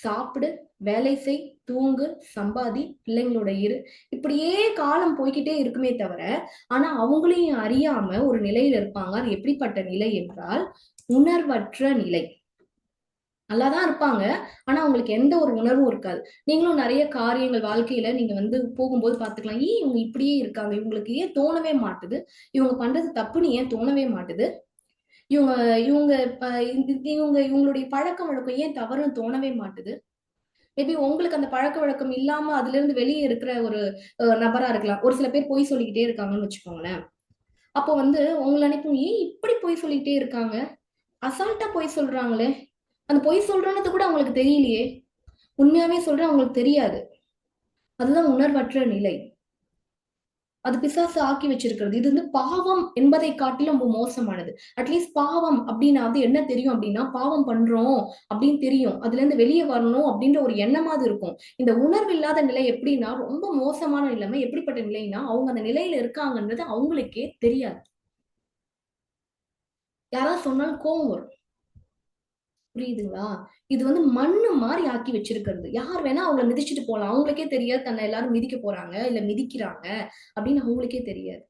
சாப்பிடு, வேலை செய், தூங்கு, சம்பாதி, பிள்ளைங்களோட இரு, இப்படியே காலம் போய்கிட்டே இருக்குமே தவிர ஆனா அவங்களையும் அறியாம ஒரு நிலையில இருப்பாங்க. அது எப்படிப்பட்ட நிலை என்றால் உணர்வற்ற நிலை. நல்லாதான் இருப்பாங்க, ஆனா அவங்களுக்கு எந்த ஒரு உணர்வும் இருக்காது. நீங்களும் நிறைய காரியங்கள் வாழ்க்கையில நீங்க வந்து போகும்போது பாத்துக்கலாம், ஏன் இவங்க இப்படியே இருக்காங்க, இவங்களுக்கு ஏன் தோணவே மாட்டுது, இவங்க பண்றது தப்புன்னு ஏன் தோணவே மாட்டுது, இவங்க இவங்க இவங்களுடைய பழக்க வழக்கம் ஏன் தவறுன்னு தோணவே மாட்டுது. மேபி உங்களுக்கு அந்த பழக்க வழக்கம் இல்லாம அதுல இருந்து வெளியே இருக்கிற ஒரு நபரா இருக்கலாம். ஒரு சில பேர் பொய் சொல்லிக்கிட்டே இருக்காங்கன்னு வச்சுக்கோங்களேன். அப்போ வந்து உங்களை நினைப்போம், ஏன் இப்படி பொய் சொல்லிக்கிட்டே இருக்காங்க, அசால்ட்டா பொய் சொல்றாங்களே, அந்த பொய் சொல்றோன்றது கூட அவங்களுக்கு தெரியலையே, உண்மையாவே சொல்றேன் அவங்களுக்கு தெரியாது. அதுதான் உணர்வற்ற நிலை. அது பிசாசு ஆக்கி வச்சிருக்கிறது. இது வந்து பாவம் என்பதை காட்டிலும் ரொம்ப மோசமானது. அட்லீஸ்ட் பாவம் அப்படின்னா வந்து என்ன தெரியும் அப்படின்னா பாவம் பண்றோம் அப்படின்னு தெரியும். அதுல இருந்து வெளியே வரணும் அப்படின்ற ஒரு எண்ணமாவது இருக்கும். இந்த உணர்வு இல்லாத நிலை எப்படின்னா ரொம்ப மோசமான நிலைமை. எப்படிப்பட்ட நிலைன்னா அவங்க அந்த நிலையில இருக்காங்கன்றது அவங்களுக்கே தெரியாது. யாராவது சொன்னாலும் கோவம் வரும். புரியுதுங்களா? இது வந்து மண்ணு மாதிரி ஆக்கி வச்சிருக்கிறது. யார் வேணா அவங்கள மிதிச்சுட்டு போலாம். அவங்களுக்கே தெரியாது தன்னை எல்லாரும் மிதிக்க போறாங்க, இல்ல மிதிக்கிறாங்க அப்படின்னு அவங்களுக்கே தெரியாது.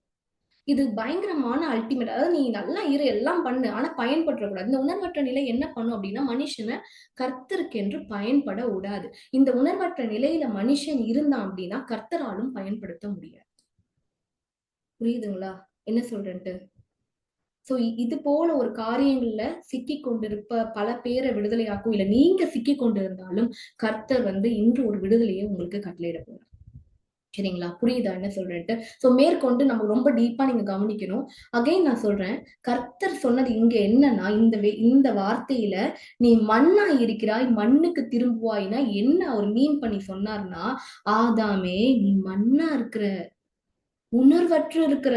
இது பயங்கரமான அல்டிமேட். அதாவது நீ நல்லா இரு, எல்லாம் பண்ணு, ஆனா பயன்படுத்தக்கூடாது. இந்த உணர்வற்ற நிலை என்ன பண்ணும் அப்படின்னா மனுஷனை கர்த்தருக்கென்று பயன்பட விடாது. இந்த உணர்வற்ற நிலையில மனுஷன் இருந்தான் அப்படின்னா கர்த்தராலும் பயன்படுத்த முடியாது. புரியுதுங்களா என்ன சொல்றேன்ட்டு? சோ இது போல ஒரு காரியங்கள்ல சிக்கி கொண்டிருப்ப பல பேரை விடுதலையாக்கும். இல்ல நீங்க சிக்கி கொண்டிருந்தாலும் கர்த்தர் வந்து இன்று ஒரு விடுதலையை உங்களுக்கு கட்டளையிட போறார். சரிங்களா? புரியுதா என்ன சொல்றேன்ட்டு? சோ மேற்கொண்டு நம்ம ரொம்ப டீப்பா நீங்க கவனிக்கணும். அகைன் நான் சொல்றேன், கர்த்தர் சொன்னது இங்க என்னன்னா இந்த வார்த்தையில நீ மண்ணா இருக்கிறாய் மண்ணுக்கு திரும்புவாய்னா என்ன அவர் மீன் பண்ணி சொன்னார்னா, ஆதாமே நீ மண்ணா இருக்கிற, உணர்வற்று இருக்கிற,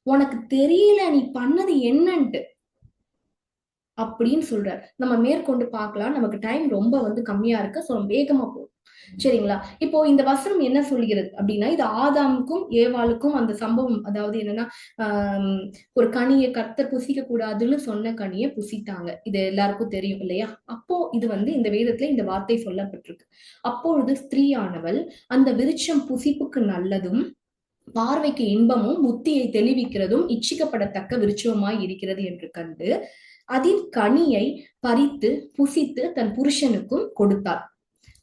உனக்கு தெரியல நீ பண்ணது என்னன்ட்டு அப்படின்னு சொல்றார். நம்ம மேற்கொண்டு பார்க்கலாம். நமக்கு டைம் ரொம்ப வந்து கம்மியா இருக்கு. சோ வேகமா போகும். சரிங்களா? இப்போ இந்த வசனம் என்ன சொல்கிறது அப்படின்னா இது ஆதாமுக்கும் ஏவாளுக்கும் அந்த சம்பவம். அதாவது என்னன்னா ஒரு கனியை கர்த்தர் புசிக்க கூடாதுன்னு சொன்ன கனியை புசித்தாங்க. இது எல்லாருக்கும் தெரியும் இல்லையா? அப்போ இது வந்து இந்த வேதத்துல இந்த வார்த்தை சொல்லப்பட்டிருக்கு. அப்பொழுது ஸ்திரீயானவள் அந்த விருட்சம் புசிப்புக்கு நல்லதும் பார்வைக்கு இன்பமும் புத்தியை தெளிவிக்கிறதும் இச்சிக்கப்படத்தக்க விருட்சமாய் இருக்கிறது என்று கண்டு அதின் கனியை பறித்து புசித்து தன் புருஷனுக்கும் கொடுத்தாள்.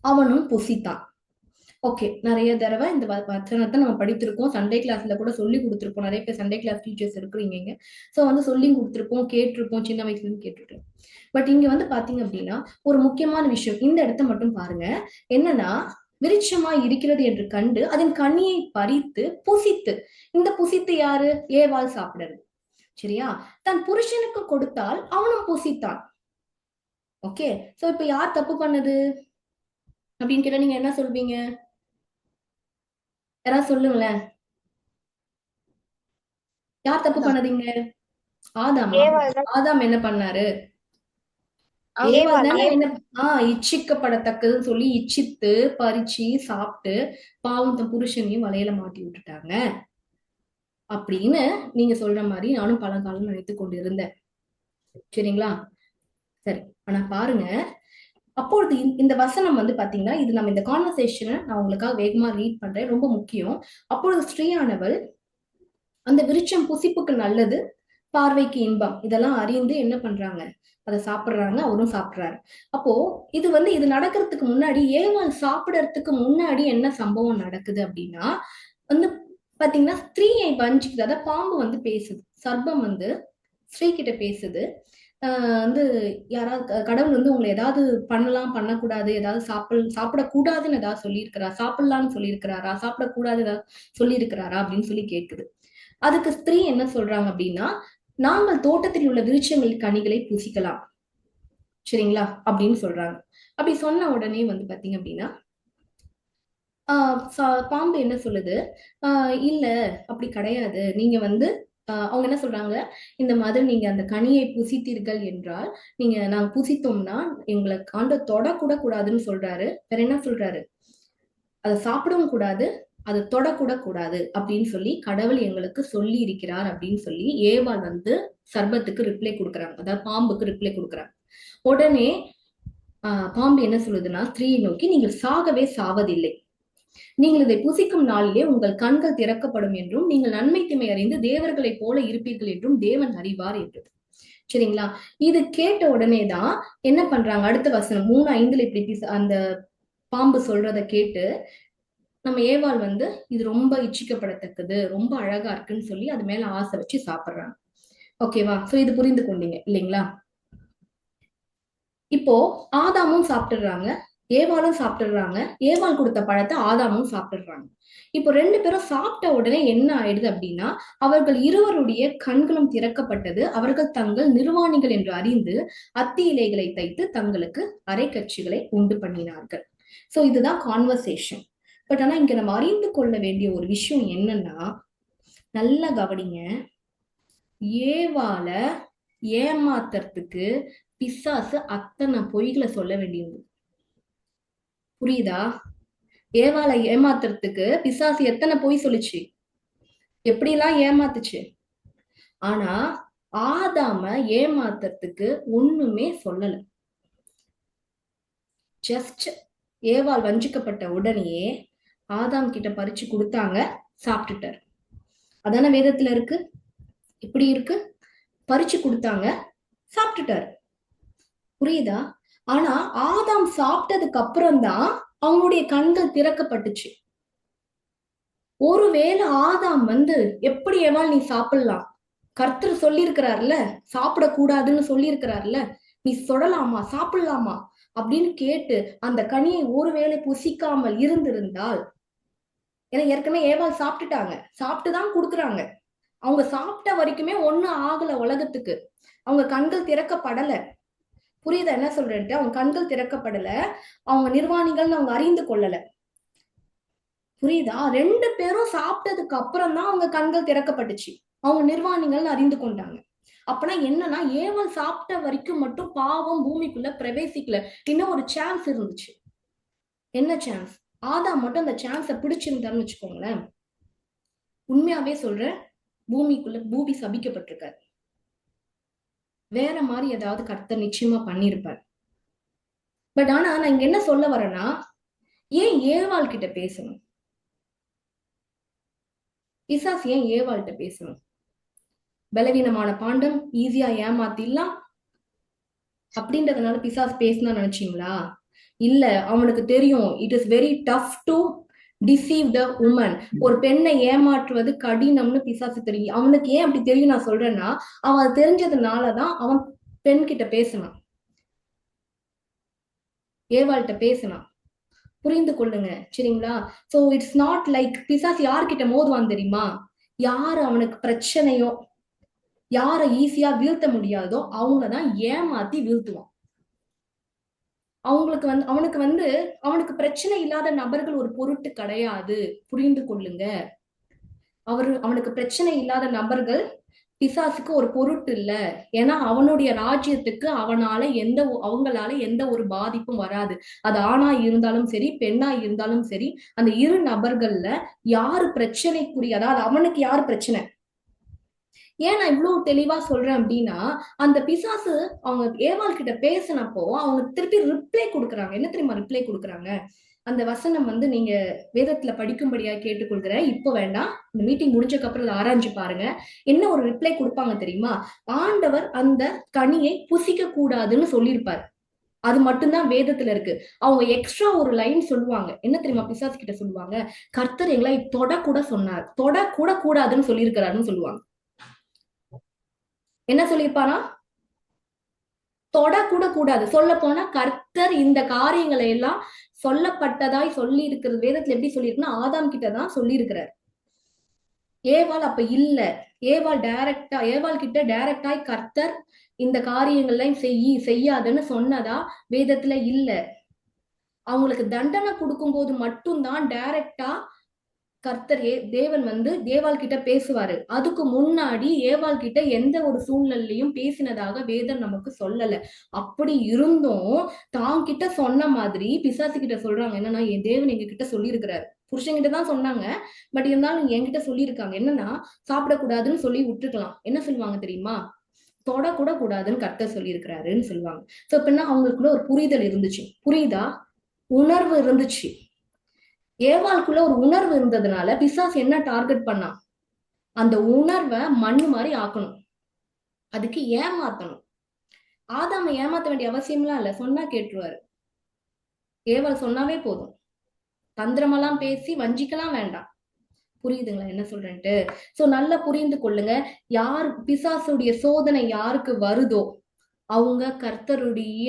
அவனும் புசித்தான். ஓகே, நிறைய தடவை இந்த வசனத்தை நம்ம படித்திருக்கோம். சண்டே கிளாஸ்ல கூட சொல்லி கொடுத்துருப்போம். நிறைய பேர் சண்டே கிளாஸ் டீச்சர்ஸ் இருக்கிறீங்க இங்க. ஸோ வந்து சொல்லி கொடுத்துருப்போம், கேட்டிருப்போம், சின்ன வயசுல இருந்து கேட்டுருக்கோம். பட் இங்க வந்து பாத்தீங்க அப்படின்னா ஒரு முக்கியமான விஷயம், இந்த இடத்த மட்டும் பாருங்க. என்னன்னா, விருட்சமா இருக்கிறது என்று கண்டு அதன் கனியை பறித்து புசித்து, இந்த புசித்து யாரு? ஏவாள் சாப்பிடுறது. சரியா? தன் புருஷனுக்கு கொடுத்தால் அவனும் புசித்தான். ஓகே, சோ இப்ப யார் தப்பு பண்ணது அப்படின்னு கேட்டா நீங்க என்ன சொல்வீங்க? யாராவது சொல்லுங்களேன். யார் தப்பு பண்ணதீங்க? ஆதாமா? ஏவாள் தான். ஆதாம் என்ன பண்ணாரு? ஏவாள் ஏவாள் தானே என்ன இச்சிக்கப்படத்தக்கதுன்னு சொல்லி இச்சித்து பறிச்சு சாப்பிட்டு பாவம் தன் புருஷனையும் வலையில மாட்டி விட்டுட்டாங்க அப்படின்னு நீங்க சொல்ற மாதிரி நானும் பல காலம் நினைத்து கொண்டு இருந்தேன். சரிங்களா? சரி, ஆனா பாருங்க, அப்பொழுது இந்த வசனம் வந்து பாத்தீங்கன்னா, இது நம்ம இந்த கான்வர்சேஷனை நான் உங்களுக்காக வேகமா ரீட் பண்றேன், ரொம்ப முக்கியம். அப்பொழுது ஸ்ரீயானவள் அந்த விருட்சம் புசிப்புக்கு நல்லது, பார்வைக்கு இன்பம், இதெல்லாம் அறிந்து என்ன பண்றாங்க? அதை சாப்பிடுறாங்க, அவரும் சாப்பிடுறாரு. அப்போ இது நடக்கிறதுக்கு முன்னாடி, ஏவாள் சாப்பிடறதுக்கு முன்னாடி என்ன சம்பவம் நடக்குது அப்படின்னா வந்து பாத்தீங்கன்னா, ஸ்திரீயை வஞ்சிக்குது. அதாவது பாம்பு வந்து பேசுது, சர்ப்பம் வந்து ஸ்ரீ கிட்ட பேசுது. வந்து யாராவது கடவுள் வந்து உங்களை ஏதாவது பண்ணலாம், பண்ணக்கூடாது, ஏதாவது சாப்பிடக்கூடாதுன்னு ஏதாவது சொல்லியிருக்கிறா, சாப்பிடலாம்னு சொல்லியிருக்கிறாரா, சாப்பிடக்கூடாது ஏதாவது சொல்லியிருக்கிறாரா அப்படின்னு சொல்லி கேட்குது. அதுக்கு ஸ்திரீ என்ன சொல்றாங்க அப்படின்னா, நாங்கள் தோட்டத்தில் உள்ள விருட்சங்களின் கனிகளை புசிக்கலாம், சரிங்களா அப்படின்னு சொல்றாங்க. அப்படி சொன்ன உடனே வந்து பாத்தீங்க அப்படின்னா பாம்பு என்ன சொல்லுது? இல்ல, அப்படி கிடையாது. நீங்க வந்து அவங்க என்ன சொல்றாங்க? இந்த மாதிரி நீங்க அந்த கனியை புசித்தீர்கள் என்றால், நாங்க புசித்தோம்னா எங்களை ஆண்டவர் தொடக்கூட கூடாதுன்னு சொல்றாரு. வேற என்ன சொல்றாரு? அதை சாப்பிடவும் கூடாது, அதை தொடக்கூட கூடாது அப்படின்னு சொல்லி கடவுள் எங்களுக்கு சொல்லி இருக்கிறார் அப்படின்னு சொல்லி ஏவாள் வந்து சர்பத்துக்கு ரிப்ளை கொடுக்குறாங்க, அதாவது பாம்புக்கு ரிப்ளை கொடுக்குறாங்க. உடனே பாம்பு என்ன சொல்லுதுன்னா, ஸ்திரீயை நோக்கி, நீங்கள் சாகவே சாவதில்லை, நீங்கள் இதை புசிக்கும் நாளிலே உங்கள் கண்கள் திறக்கப்படும் என்றும் நீங்கள் நன்மை தீமை அறிந்து தேவர்களைப் போல இருப்பீர்கள் என்றும் தேவன் அறிவார் என்றது. சரிங்களா? இது கேட்ட உடனேதான் என்ன பண்றாங்க? அடுத்த வசனம் 3:5 இப்படி அந்த பாம்பு சொல்றத கேட்டு நம்ம ஏவாள் வந்து இது ரொம்ப இச்சிக்கப்படத்தக்கது, ரொம்ப அழகா இருக்குன்னு சொல்லி அது மேல ஆசை வச்சு சாப்பிடுறாங்க. ஓகேவா? சோ இது புரிந்து கொண்டீங்க இல்லைங்களா? இப்போ ஆதாமும் சாப்பிட்டுடுறாங்க, ஏவாளும் சாப்பிட்டுடுறாங்க. ஏவாள் கொடுத்த பழத்தை ஆதாமும் சாப்பிட்டுடுறாங்க. இப்போ 2 பேரும் சாப்பிட்ட உடனே என்ன ஆயிடுது அப்படின்னா, அவர்கள் இருவருடைய கண்களும் திறக்கப்பட்டது, அவர்கள் தங்கள் நிர்வாணிகள் என்று அறிந்து அத்தி இலைகளை தைத்து தங்களுக்கு அரைக்கட்சிகளை உண்டு பண்ணினார்கள். சோ இதுதான் கான்வர்சேஷன். பட் ஆனா இங்க நம்ம அறிந்து கொள்ள வேண்டிய ஒரு விஷயம் என்னன்னா, நல்லா கவனிங்க, ஏவாளை ஏமாத்துறதுக்கு பிசாசு அத்தனை பொய்களை சொல்ல வேண்டியது. புரியுதா? ஏவாளை ஏமாத்துறதுக்கு பிசாசு எத்தனை பொய் சொல்லுச்சு, எப்படிலாம் ஏமாத்துச்சு. ஆனா ஆதாம ஏமாத்துறதுக்கு ஒண்ணுமே சொல்லல. ஜஸ்ட் ஏவாள் வஞ்சிக்கப்பட்ட உடனேயே ஆதாம் கிட்ட பறிச்சு கொடுத்தாங்க, சாப்பிட்டுட்டாரு. அதான வேதத்துல இருக்கு. இப்படி இருக்கு, பறிச்சு கொடுத்தாங்க, சாப்பிட்டுட்டாரு. புரியுதா? ஆனா ஆதாம் சாப்பிட்டதுக்கு அப்புறம் தான் அவங்களுடைய கண்கள் திறக்கப்பட்டுச்சு. ஒருவேளை ஆதாம் வந்து எப்படி ஏவாள் நீ சாப்பிடலாம், கர்த்தர் சொல்லியிருக்கிறார்ல சாப்பிடக்கூடாதுன்னு சொல்லியிருக்கிறார்ல, நீ தொடலாமா சாப்பிடலாமா அப்படின்னு கேட்டு அந்த கனியை ஒருவேளை புசிக்காமல் இருந்திருந்தால், ஏன்னா ஏற்கனவே ஏவாள் சாப்பிட்டுட்டாங்க, சாப்பிட்டுதான் கொடுக்குறாங்க, அவங்க சாப்பிட்ட வரைக்குமே ஒண்ணும் ஆகல உலகத்துக்கு, அவங்க கண்கள் திறக்கப்படல. புரியுதா என்ன சொல்றேன்ட்டு? அவங்க கண்கள் திறக்கப்படல, அவங்க நிர்வாணிகள்னு அவங்க அறிந்து கொள்ளல. புரியுதா? 2 பேரும் சாப்பிட்டதுக்கு அப்புறம் தான் அவங்க கண்கள் திறக்கப்பட்டுச்சு, அவங்க நிர்வாணிகள்னு அறிந்து கொண்டாங்க. அப்பனா என்னன்னா, ஏவாள் சாப்பிட்ட வரைக்கும் மட்டும் பாவம் பூமிக்குள்ள பிரவேசிக்கல. இன்னும் ஒரு சான்ஸ் இருந்துச்சு. என்ன சான்ஸ்? ஆதாம் மட்டும் அந்த சான்ஸ பிடிச்சிருந்தான்னு வச்சுக்கோங்களேன், உண்மையாவே சொல்றேன், பூமி சபிக்கப்பட்டிருக்காரு. வேற மாதிரி ஏதாவது கர்த்தர் நிச்சயமா பண்ணிருப்பார். பட் ஆனா நான் இங்க என்ன சொல்ல வரேன்னா, ஏன் ஏவாள் கிட்ட பேசணும்? பிசாசு ஏன் ஏவாள்கிட்ட பேசணும்? பலவீனமான பாண்டம் ஈஸியா ஏமாத்திடலாம் அப்படின்றதுனால பிசாஸ் பேசினா நினைச்சீங்களா? இல்ல, அவனுக்கு தெரியும், it is very tough to deceive the woman. ஒரு பெண்ணை ஏமாற்றுவது கடினம்னு பிசாசு தெரியும். அவனுக்கு ஏன் அப்படி தெரியும் நான் சொல்றேன்னா, அவன் அது தெரிஞ்சதுனாலதான் அவன் பெண் கிட்ட பேசினான், ஏவாள்கிட்ட பேசினான். புரிந்து கொள்ளுங்க சரிங்களா? சோ இட்ஸ் நாட் லைக் பிசாசு யார்கிட்ட மோதுவான் தெரியுமா? யாரு அவனுக்கு பிரச்சனையோ, யார ஈஸியா வீழ்த்த முடியாதோ அவங்களதான் ஏமாத்தி வீழ்த்துவான். அவனுக்கு பிரச்சனை இல்லாத நபர்கள் ஒரு பொருட்டு கிடையாது. புரிந்து கொள்ளுங்க. அவனுக்கு பிரச்சனை இல்லாத நபர்கள் பிசாசுக்கு ஒரு பொருட்டு இல்ல. ஏன்னா அவனுடைய ராஜ்யத்துக்கு அவங்களால எந்த ஒரு பாதிப்பும் வராது. அது ஆணா இருந்தாலும் சரி, பெண்ணா இருந்தாலும் சரி, அந்த இரு நபர்கள்ல யாரு பிரச்சனைக்குரிய, அதாவது அவனுக்கு யாரு பிரச்சனை. ஏன் நான் இவ்வளவு தெளிவா சொல்றேன் அப்படின்னா, அந்த பிசாசு அவங்க ஏவாள் கிட்ட பேசினப்போ அவங்க திருப்பி ரிப்ளை கொடுக்குறாங்க. என்ன தெரியுமா ரிப்ளை கொடுக்குறாங்க? அந்த வசனம் நீங்க வேதத்துல படிக்கும்படியா கேட்டுக்கொள்கிறேன். இப்போ வேண்டாம், இந்த மீட்டிங் முடிஞ்சதுக்கு அப்புறம் ஆராய்ஞ்சு பாருங்க. என்ன ஒரு ரிப்ளை கொடுப்பாங்க தெரியுமா? ஆண்டவர் அந்த கனியை புசிக்க கூடாதுன்னு சொல்லியிருப்பாரு. அது மட்டும்தான் வேதத்துல இருக்கு. அவங்க எக்ஸ்ட்ரா ஒரு லைன் சொல்லுவாங்க. என்ன தெரியுமா பிசாசு கிட்ட சொல்லுவாங்க? கர்த்தர் எங்களை தொடக்கூட சொன்னார், தொடக்கூட கூடாதுன்னு சொல்லியிருக்கிறாருன்னு சொல்லுவாங்க. என்ன சொல்லியிருப்பாரா? தொடக்கூட கூடாது. சொல்ல போனா கர்த்தர் இந்த காரியங்களை எல்லாம் சொல்லப்பட்டதாய் சொல்லி இருக்கிறது. வேதத்துல எப்படி சொல்லியிருக்குன்னா, ஆதாம் கிட்டதான் சொல்லி இருக்கிறார். ஏவாள் அப்ப இல்ல. ஏவாள் கிட்ட டைரக்டாய் கர்த்தர் இந்த காரியங்கள்லாம் செய்யாதுன்னு சொன்னதா வேதத்துல இல்ல. அவங்களுக்கு தண்டனை கொடுக்கும் போது மட்டும்தான் டைரக்டா கர்த்தர் தேவன் ஏவாள் கிட்ட பேசுவாரு. அதுக்கு முன்னாடி ஏவாள் கிட்ட எந்த ஒரு சூழ்நிலையும் பேசினதாக வேதம் நமக்கு சொல்லல. அப்படி இருந்தும் தான் கிட்ட சொன்ன மாதிரி பிசாசு கிட்ட சொல்றாங்க. என்னன்னா, என் தேவன் எங்க கிட்ட சொல்லியிருக்கிறாரு. புருஷன்கிட்ட தான் சொன்னாங்க, பட் இருந்தாலும் என்கிட்ட சொல்லியிருக்காங்க. என்னன்னா, சாப்பிடக்கூடாதுன்னு சொல்லி விட்டுருக்கலாம். என்ன சொல்லுவாங்க தெரியுமா? தொடக்கூட கூடாதுன்னு கர்த்தர் சொல்லியிருக்கிறாருன்னு சொல்லுவாங்க. சோ இப்ப அவங்களுக்குள்ள ஒரு புரிதல் இருந்துச்சு. புரியுதா? உணர்வு இருந்துச்சு. ஏவாளுக்குள்ள ஒரு உணர்வு இருந்ததுனால பிசாசு என்ன டார்கெட் பண்ணான்? அந்த உணர்வை மண்ணு மாதிரி ஆக்கணும், அதுக்கு ஏமாத்தணும். ஆதாம ஏமாத்த வேண்டிய அவசியம்லாம் இல்ல, சொன்னா கேட்டுருவாரு. ஏவாள் சொன்னாவே போதும். தந்திரமெல்லாம் பேசி வஞ்சிக்கலாம் வேண்டாம். புரியுதுங்களா என்ன சொல்றேன்ட்டு? சோ நல்லா புரிந்து கொள்ளுங்க. யார் பிசாசுடைய சோதனை யாருக்கு வருதோ அவங்க கர்த்தருடைய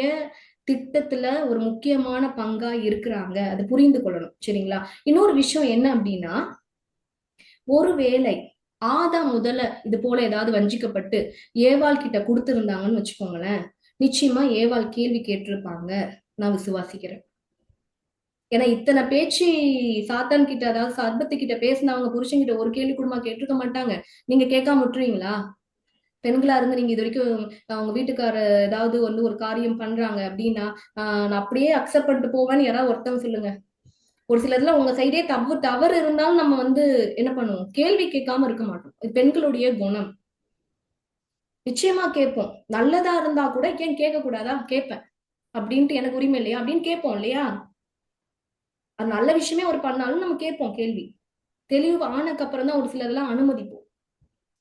திட்டத்துல ஒரு முக்கியமான பங்கா இருக்கிறாங்க. அது புரிந்து கொள்ளணும் சரிங்களா? இன்னொரு விஷயம் என்ன அப்படின்னா, ஒருவேளை ஆதாம் முதல்ல இது போல ஏதாவது வஞ்சிக்கப்பட்டு ஏவாள் கிட்ட கொடுத்திருந்தாங்கன்னு வச்சுக்கோங்களேன், நிச்சயமா ஏவாள் கேள்வி கேட்டிருப்பாங்க நான் விசுவாசிக்கிறேன். ஏன்னா இத்தனை பேச்சு சாத்தான் கிட்ட, அதாவது சர்பத்துக்கிட்ட பேசினவங்க புருஷன்கிட்ட ஒரு கேள்வி கூடமா கேட்டிருக்க மாட்டாங்க. நீங்க கேட்காம விட்டுருவீங்களா? பெண்களா இருந்து நீங்க இது வரைக்கும் அவங்க வீட்டுக்கார ஏதாவது ஒரு காரியம் பண்றாங்க அப்படின்னா, நான் அப்படியே அக்செப்ட் பண்ணிட்டு போவேன்னு யாராவது ஒருத்தவங்க சொல்லுங்க. ஒரு சிலர்ல உங்க சைடே தவறு இருந்தாலும் நம்ம என்ன பண்ணுவோம்? கேள்வி கேட்காம இருக்க மாட்டோம். இது பெண்களுடைய குணம். நிச்சயமா கேட்போம். நல்லதா இருந்தா கூட ஏன் கேட்க கூடாதா? கேட்பேன். அப்படின்ட்டு எனக்கு உரிமை இல்லையா அப்படின்னு கேட்போம் இல்லையா? அது நல்ல விஷயமே ஒரு பண்ணாலும் நம்ம கேட்போம் கேள்வி. தெளிவு ஆனக்கு அப்புறம் தான் ஒரு சிலர்லாம் அனுமதிப்போம்.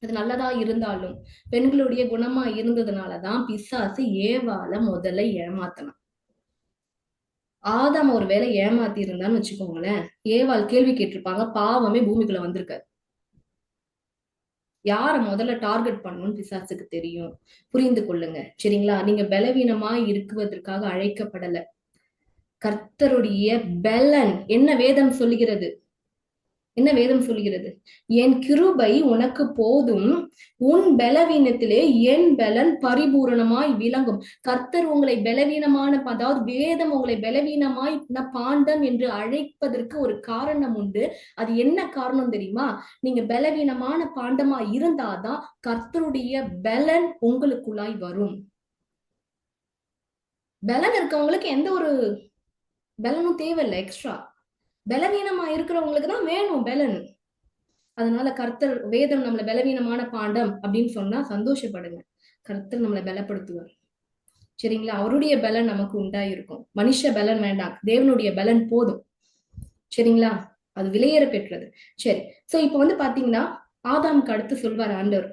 அது நல்லதா இருந்தாலும் பெண்களுடைய குணமா இருந்ததுனாலதான் பிசாசு ஏவாள முதல்ல ஏமாத்தலாம். ஆதாம் ஒரு வேளை ஏமாத்தி இருந்தான்னு வச்சுக்கோங்களேன், ஏவாள் கேள்வி கேட்டிருப்பாங்க, பாவமே பூமிக்குள்ள வந்திருக்காரு. யார முதல்ல டார்கெட் பண்ணணும்னு பிசாசுக்கு தெரியும். புரிந்து கொள்ளுங்க சரிங்களா? நீங்க பலவீனமாய் இருக்குவதற்காக அழைக்கப்படல. கர்த்தருடைய பலன் என்ன வேதம் சொல்லுகிறது? என்ன வேதம் சொல்கிறது? என் கிருபை உனக்கு போதும், உன் பலவீனத்திலே என் பலன் பரிபூரணமாய் விளங்கும். கர்த்தர் உங்களை பலவீனமான, அதாவது வேதம் உங்களை பலவீனமாய் பாண்டம் என்று அழைப்பதற்கு ஒரு காரணம் உண்டு. அது என்ன காரணம் தெரியுமா? நீங்க பலவீனமான பாண்டமா இருந்தாதான் கர்த்தருடைய பலன் உங்களுக்குள்ளாய் வரும். பலன் இருக்கவங்களுக்கு எந்த ஒரு பலனும் தேவையில்லை எக்ஸ்ட்ரா. பலவீனமா இருக்கிறவங்களுக்கு தான் வேணும் பலன். அதனால கர்த்தர் வேதம் நம்மள பலவீனமான பாண்டம் அப்படின்னு சொன்னா சந்தோஷப்படுங்க. கர்த்தர் நம்மளை பலப்படுத்துவார் சரிங்களா? அவருடைய பலன் நமக்கு உண்டாயிருக்கும். மனுஷ பலன் வேண்டாம், தேவனுடைய பலன் போதும் சரிங்களா? அது விலையேற பெற்றது. சரி, சோ இப்ப பாத்தீங்கன்னா ஆதாமுக்கு அடுத்து சொல்வார் ஆண்டவர்.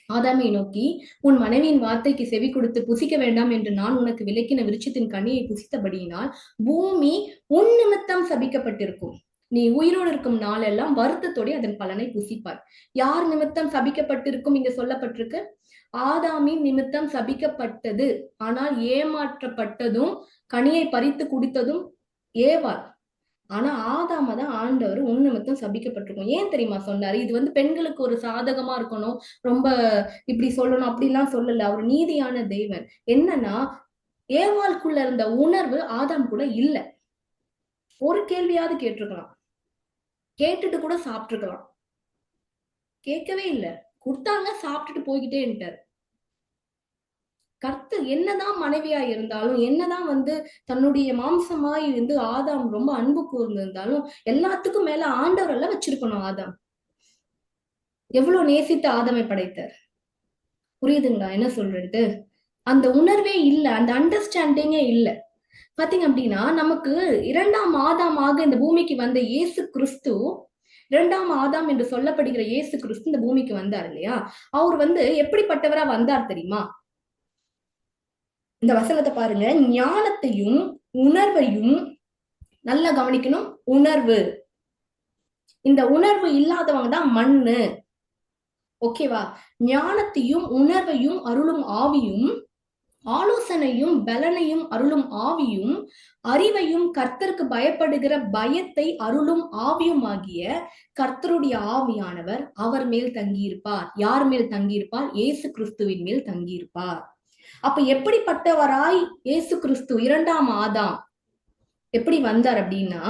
ஆதாமை நோக்கி, உன் மனைவியின் வார்த்தைக்கு செவி கொடுத்து புசிக்க வேண்டாம் என்று நான் உனக்கு விலக்கின விருட்சத்தின் கனியை புசித்தபடியினால் பூமி உன் நிமித்தம் சபிக்கப்பட்டிருக்கும். நீ உயிரோடு இருக்கும் நாளெல்லாம் வருத்தத்தோட அதன் பலனை புசிப்பார். யார் நிமித்தம் சபிக்கப்பட்டிருக்கும் இங்க சொல்லப்பட்டிருக்கு? ஆதாமின் நிமித்தம் சபிக்கப்பட்டது. ஆனால் ஏமாற்றப்பட்டதும் கனியை பறித்து குடித்ததும் ஏவாள். ஆனா ஆதாம தான் ஆண்டவர் உன் நிமித்தம் சபிக்கப்பட்டிருக்கும். ஏன் தெரியுமா சொன்னாரு? இது வந்து பெண்களுக்கு ஒரு சாதகமா இருக்கணும், ரொம்ப இப்படி சொல்லணும் அப்படிலாம் சொல்லல. அவர் நீதியான தேவன். என்னன்னா, ஏவாளுக்குள்ள இருந்த உணர்வு ஆதாம்குள்ள இல்ல. ஒரு கேள்வியாவது கேட்டிருக்கலாம், கேட்டுட்டு கூட சாப்பிட்டுருக்கலாம். கேட்கவே இல்ல. கொடுத்தாங்க, சாப்பிட்டுட்டு போய்கிட்டேன்ட்டார். கர்த்தர் என்னதான் மனைவியா இருந்தாலும், என்னதான் வந்து தன்னுடைய மாம்சமாய் இருந்து ஆதாம் ரொம்ப அன்பு கூர்ந்திருந்தாலும், எல்லாத்துக்கும் மேல ஆண்டவர் எல்லாம் வச்சிருக்கணும். ஆதாம் எவ்வளவு நேசித்து ஆதாமை படைத்தார். புரியுதுங்களா என்ன சொல்றது? அந்த உணர்வே இல்ல, அந்த அண்டர்ஸ்டாண்டிங்கே இல்ல. பாத்தீங்க அப்படின்னா, நமக்கு இரண்டாம் ஆதாமாக இந்த பூமிக்கு வந்த இயேசு கிறிஸ்து, இரண்டாம் ஆதாம் என்று சொல்லப்படுகிற இயேசு கிறிஸ்து இந்த பூமிக்கு வந்தார் இல்லையா? அவர் வந்து எப்படிப்பட்டவரா வந்தார் தெரியுமா? இந்த வசனத்தை பாருங்க. ஞானத்தையும் உணர்வையும் நல்லா கவனிக்கணும். உணர்வு, இந்த உணர்வு இல்லாதவங்க தான் மண்ணு. ஓகேவா? ஞானத்தையும் உணர்வையும் அருளும் ஆவியும், ஆலோசனையும் பலனையும் அருளும் ஆவியும், அறிவையும் கர்த்தருக்கு பயப்படுகிற பயத்தை அருளும் ஆவியும் ஆகிய கர்த்தருடைய ஆவியானவர் அவர் மேல் தங்கியிருப்பார். யார் மேல் தங்கியிருப்பார்? இயேசு கிறிஸ்துவின் மேல் தங்கியிருப்பார். அப்ப எப்படிப்பட்டவராய் இயேசு கிறிஸ்து இரண்டாம் ஆதாம் எப்படி வந்தார் அப்படின்னா,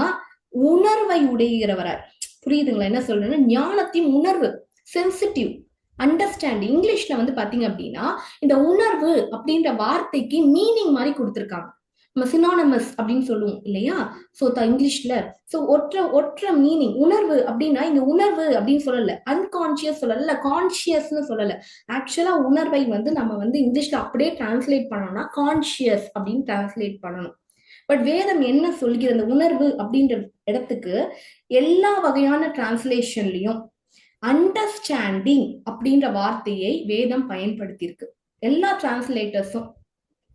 உணர்வை உடையவராய். புரியுதுங்களா என்ன சொல்றேன்னா? ஞானத்தின் உணர்வு, சென்சிட்டிவ் அண்டர்ஸ்டாண்டிங். இங்கிலீஷ்ல வந்து பாத்தீங்க அப்படின்னா, இந்த உணர்வு அப்படின்ற வார்த்தைக்கு மீனிங் மாதிரி கொடுத்திருக்காங்க. நம்ம சினானமஸ் அப்படின்னு சொல்லுவோம் இல்லையா? சோ இங்கிலீஷ்ல ஒற்ற மீனிங். உணர்வு அப்படின்னா இங்க உணர்வு அப்படின்னு சொல்லல, அன்கான்சியஸ் சொல்லல, கான்சியஸ்னு சொல்லல. ஆக்சுவலா உணர்வை வந்து நம்ம வந்து இங்கிலீஷ்ல அப்படியே டிரான்ஸ்லேட் பண்ணோம்னா கான்சியஸ் அப்படின்னு டிரான்ஸ்லேட் பண்ணணும். பட் வேதம் என்ன சொல்கிற அந்த உணர்வு அப்படின்ற இடத்துக்கு எல்லா வகையான டிரான்ஸ்லேஷன்லயும் அண்டர்ஸ்டாண்டிங் அப்படின்ற வார்த்தையை வேதம் பயன்படுத்தியிருக்கு. எல்லா டிரான்ஸ்லேட்டர்ஸும்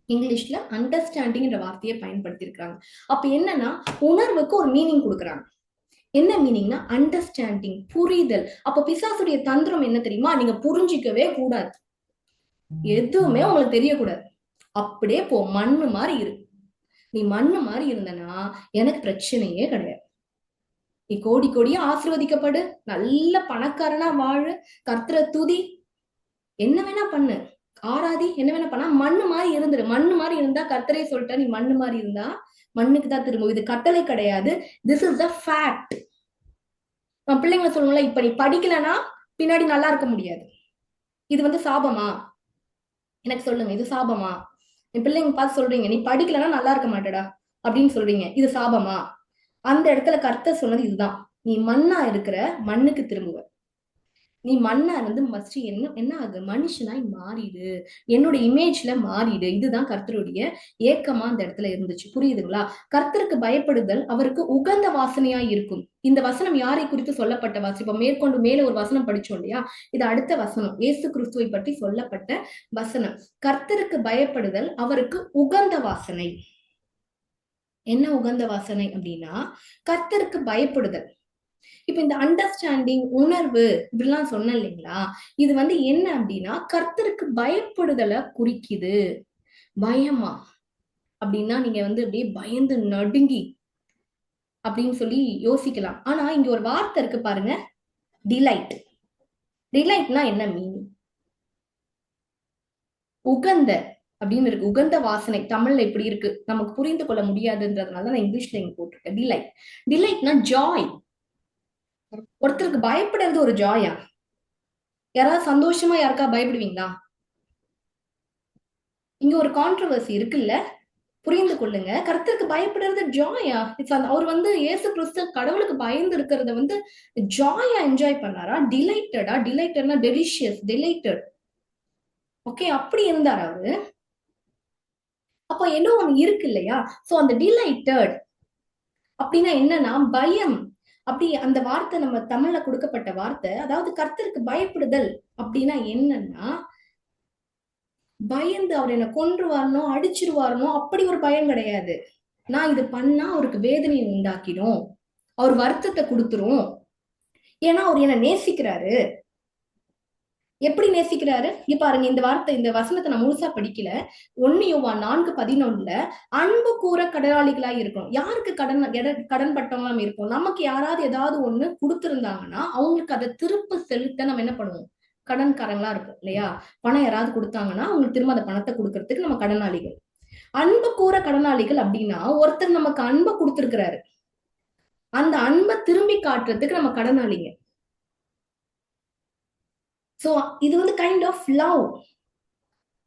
இங்கிலீஷ்ல அண்டர்ஸ்டாண்டிங் வார்த்தையை பயன்படுத்தியிருக்காங்க. அப்ப என்னன்னா, உணர்வுக்கு ஒரு மீனிங் கொடுக்குறாங்க. என்ன மீனிங்னா அண்டர்ஸ்டாண்டிங், புரிதல். அப்ப பிசாசுடைய தந்திரம் என்ன தெரியுமா? நீங்க புரிஞ்சிக்கவே கூடாது, எதுவுமே உங்களுக்கு தெரியக்கூடாது, அப்படியே போ, மண்ணு மாதிரி இரு. நீ மண்ணு மாதிரி இருந்தனா எனக்கு பிரச்சனையே கிடையாது. நீ கோடி கோடியா ஆசீர்வதிக்கப்படு, நல்ல பணக்காரனா வாழு, கர்த்தரை துதி, என்ன வேணா பண்ணு, ஆராதி, என்ன வேணா பண்ணா, மண்ணு மாதிரி இருந்துரு. மண்ணு மாதிரி இருந்தா கர்த்தரே சொல்லிட்டா, நீ மண்ணு மாதிரி இருந்தா மண்ணுக்கு தான் திரும்பும். இது கட்டளை கிடையாது, திஸ் இஸ் த ஃபேக்ட். நம்ம பிள்ளைங்களை சொல்லணும்ல, இப்ப நீ படிக்கலன்னா பின்னாடி நல்லா இருக்க முடியாது. இது வந்து சாபமா? எனக்கு சொல்லுங்க, இது சாபமா? என் பிள்ளைங்க பார்த்து சொல்றீங்க, நீ படிக்கலன்னா நல்லா இருக்க மாட்டடா அப்படின்னு சொல்றீங்க, இது சாபமா? அந்த இடத்துல கர்த்தர் சொன்னது இதுதான். நீ மண்ணா இருக்கிற, மண்ணுக்கு திரும்புவ. நீ மண்ணா இருந்து மஸ்ட் என்ன ஆகு? மனுஷனாய் மாறிடு, என்னோட இமேஜ்ல மாறிடு. இதுதான் கர்த்தருடைய ஏக்கமா அந்த இடத்துல இருந்துச்சு. புரியுதுங்களா? கர்த்தருக்கு பயப்படுதல் அவருக்கு உகந்த வாசனையாய் இருக்கும். இந்த வசனம் யாரை குறித்து சொல்லப்பட்ட வாசனம்? இப்ப மேற்கொண்டு மேல ஒரு வசனம் படிச்சோம் இல்லையா? இது அடுத்த வசனம், இயேசு கிறிஸ்துவை பற்றி சொல்லப்பட்ட வசனம். கர்த்தருக்கு பயப்படுதல் அவருக்கு உகந்த வாசனை. என்ன உகந்த வாசனை அப்படின்னா, கர்த்தருக்கு பயப்படுதல். இப்ப இந்த அண்டர்ஸ்டாண்டிங், உணர்வு இப்படிலாம் சொன்ன இல்லைங்களா? இது வந்து என்ன அப்படின்னா, கர்த்தருக்கு பயப்படுதலை குறிக்குது. பயமா அப்படின்னா நீங்க வந்து அப்படியே பயந்து நடுங்கி அப்படின்னு சொல்லி யோசிக்கலாம். ஆனா இங்க ஒரு வார்த்தை இருக்கு பாருங்க, டிலைட். டிலைட்னா என்ன மீனிங்? உகந்த அப்படின்னு இருக்கு. உகந்த வாசனை தமிழ்ல இப்படி இருக்கு, நமக்கு புரிந்து கொள்ள முடியாதுன்றதுனால நான் இங்கிலீஷ்ல இங்க போட்டிருக்கேன். டிலைட். டிலைட்னா ஜாய். ஒருத்தருக்கு பயப்படுறது ஒரு ஜாயா? யாராவது சந்தோஷமா யாருக்கா பயப்படுவீங்களா? இங்க ஒரு கான்ட்ரவர்சி இருக்குல்ல, புரிந்து கொள்ளுங்க. கர்த்தருக்கு பயப்படுறது ஜாயா? அவர் வந்து இயேசு கிறிஸ்து கடவுளுக்கு பயந்து இருக்கிறத வந்து ஜாயா என்ஜாய் பண்ணாரா? டிலைட்டடா? டிலைட்டட்னா டெலிஷியஸ், டிலைட்டட். ஓகே, அப்படி இருந்தார் அவரு. அப்ப என்ன ஒண்ணு இருக்கு இல்லையா? சோ அந்த டிலைட்டட் அப்படின்னா என்னன்னா பயம். அப்படி அந்த வார்த்தை நம்ம தமிழ்ல கொடுக்கப்பட்ட வார்த்தை. அதாவது கர்த்தருக்கு பயப்படுதல் அப்படின்னா என்னன்னா, பயந்து அவர் என்ன கொன்றுவாரனோ அடிச்சிருவாரனோ அப்படி ஒரு பயம் கிடையாது. நான் இது பண்ணா அவருக்கு வேதனையை உண்டாக்கிடும் அவர் வருத்தத்தை கொடுத்துரும். ஏன்னா அவர் என்ன நேசிக்கிறாரு. எப்படி நேசிக்கிறாரு? இங்க பாருங்க, இந்த வசனத்தை நான் முழுசா படிக்கல. 1 யோவான் 4:11 அன்பு கூற கடனாளிகளா இருக்கணும். யாருக்கு கடன் பட்டவங்களா நம்ம இருப்போம்? நமக்கு யாராவது ஏதாவது ஒண்ணு கொடுத்திருந்தாங்கன்னா அவங்களுக்கு அதை திருப்ப செலுத்த நம்ம என்ன பண்ணுவோம்? கடன்காரங்களா இருப்போம் இல்லையா? பணம் யாராவது கொடுத்தாங்கன்னா அவங்களுக்கு திரும்ப அந்த பணத்தை கொடுக்கறதுக்கு நம்ம கடனாளிகள். அன்பு கூற கடனாளிகள் அப்படின்னா ஒருத்தர் நமக்கு அன்பை கொடுத்திருக்கிறாரு, அந்த அன்பை திரும்பி காட்டுறதுக்கு நம்ம கடனாளிங்க. சோ இது வந்து கைண்ட் ஆஃப் லவ்.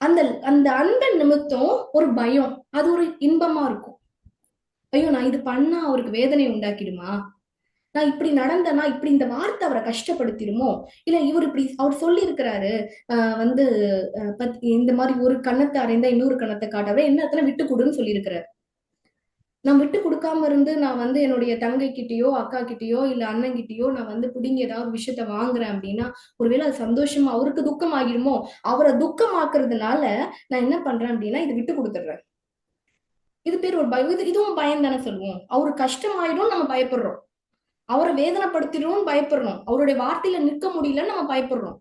அந்த அந்த அன்பன் நிமித்தம் ஒரு பயம், அது ஒரு இன்பமா இருக்கும். ஐயோ, நான் இது பண்ணா அவருக்கு வேதனை உண்டாக்கிடுமா, நான் இப்படி நடந்தேன்னா இப்படி இந்த வார்த்தை அவரை கஷ்டப்படுத்திடுமோ, இல்ல இவர் இப்படி அவர் சொல்லி இருக்கிறாரு வந்து இந்த மாதிரி ஒரு கண்ணத்தை அறைந்தா இன்னொரு கண்ணத்தை காட்டாத, என்ன விட்டு கொடுன்னு சொல்லி இருக்கிறாரு. நான் விட்டு கொடுக்காம இருந்து நான் வந்து என்னுடைய தங்கை கிட்டயோ அக்கா கிட்டயோ இல்ல அண்ணன் கிட்டயோ நான் வந்து பிடிங்க ஏதாவது விஷயத்த வாங்குறேன் அப்படின்னா ஒருவேளை அது சந்தோஷமா அவருக்கு துக்கம் ஆகிடுமோ, அவரை துக்கமாக்குறதுனால நான் என்ன பண்றேன் அப்படின்னா இதை விட்டு கொடுத்துடுறேன். இது பேர் ஒரு பயம். இதுவும் பயம் தானே சொல்லுவோம். அவரு கஷ்டமாயிடும் நம்ம பயப்படுறோம், அவரை வேதனைப்படுத்திடும் பயப்படுறோம், அவருடைய வார்த்தையில நிற்க முடியலன்னு நம்ம பயப்படுறோம்.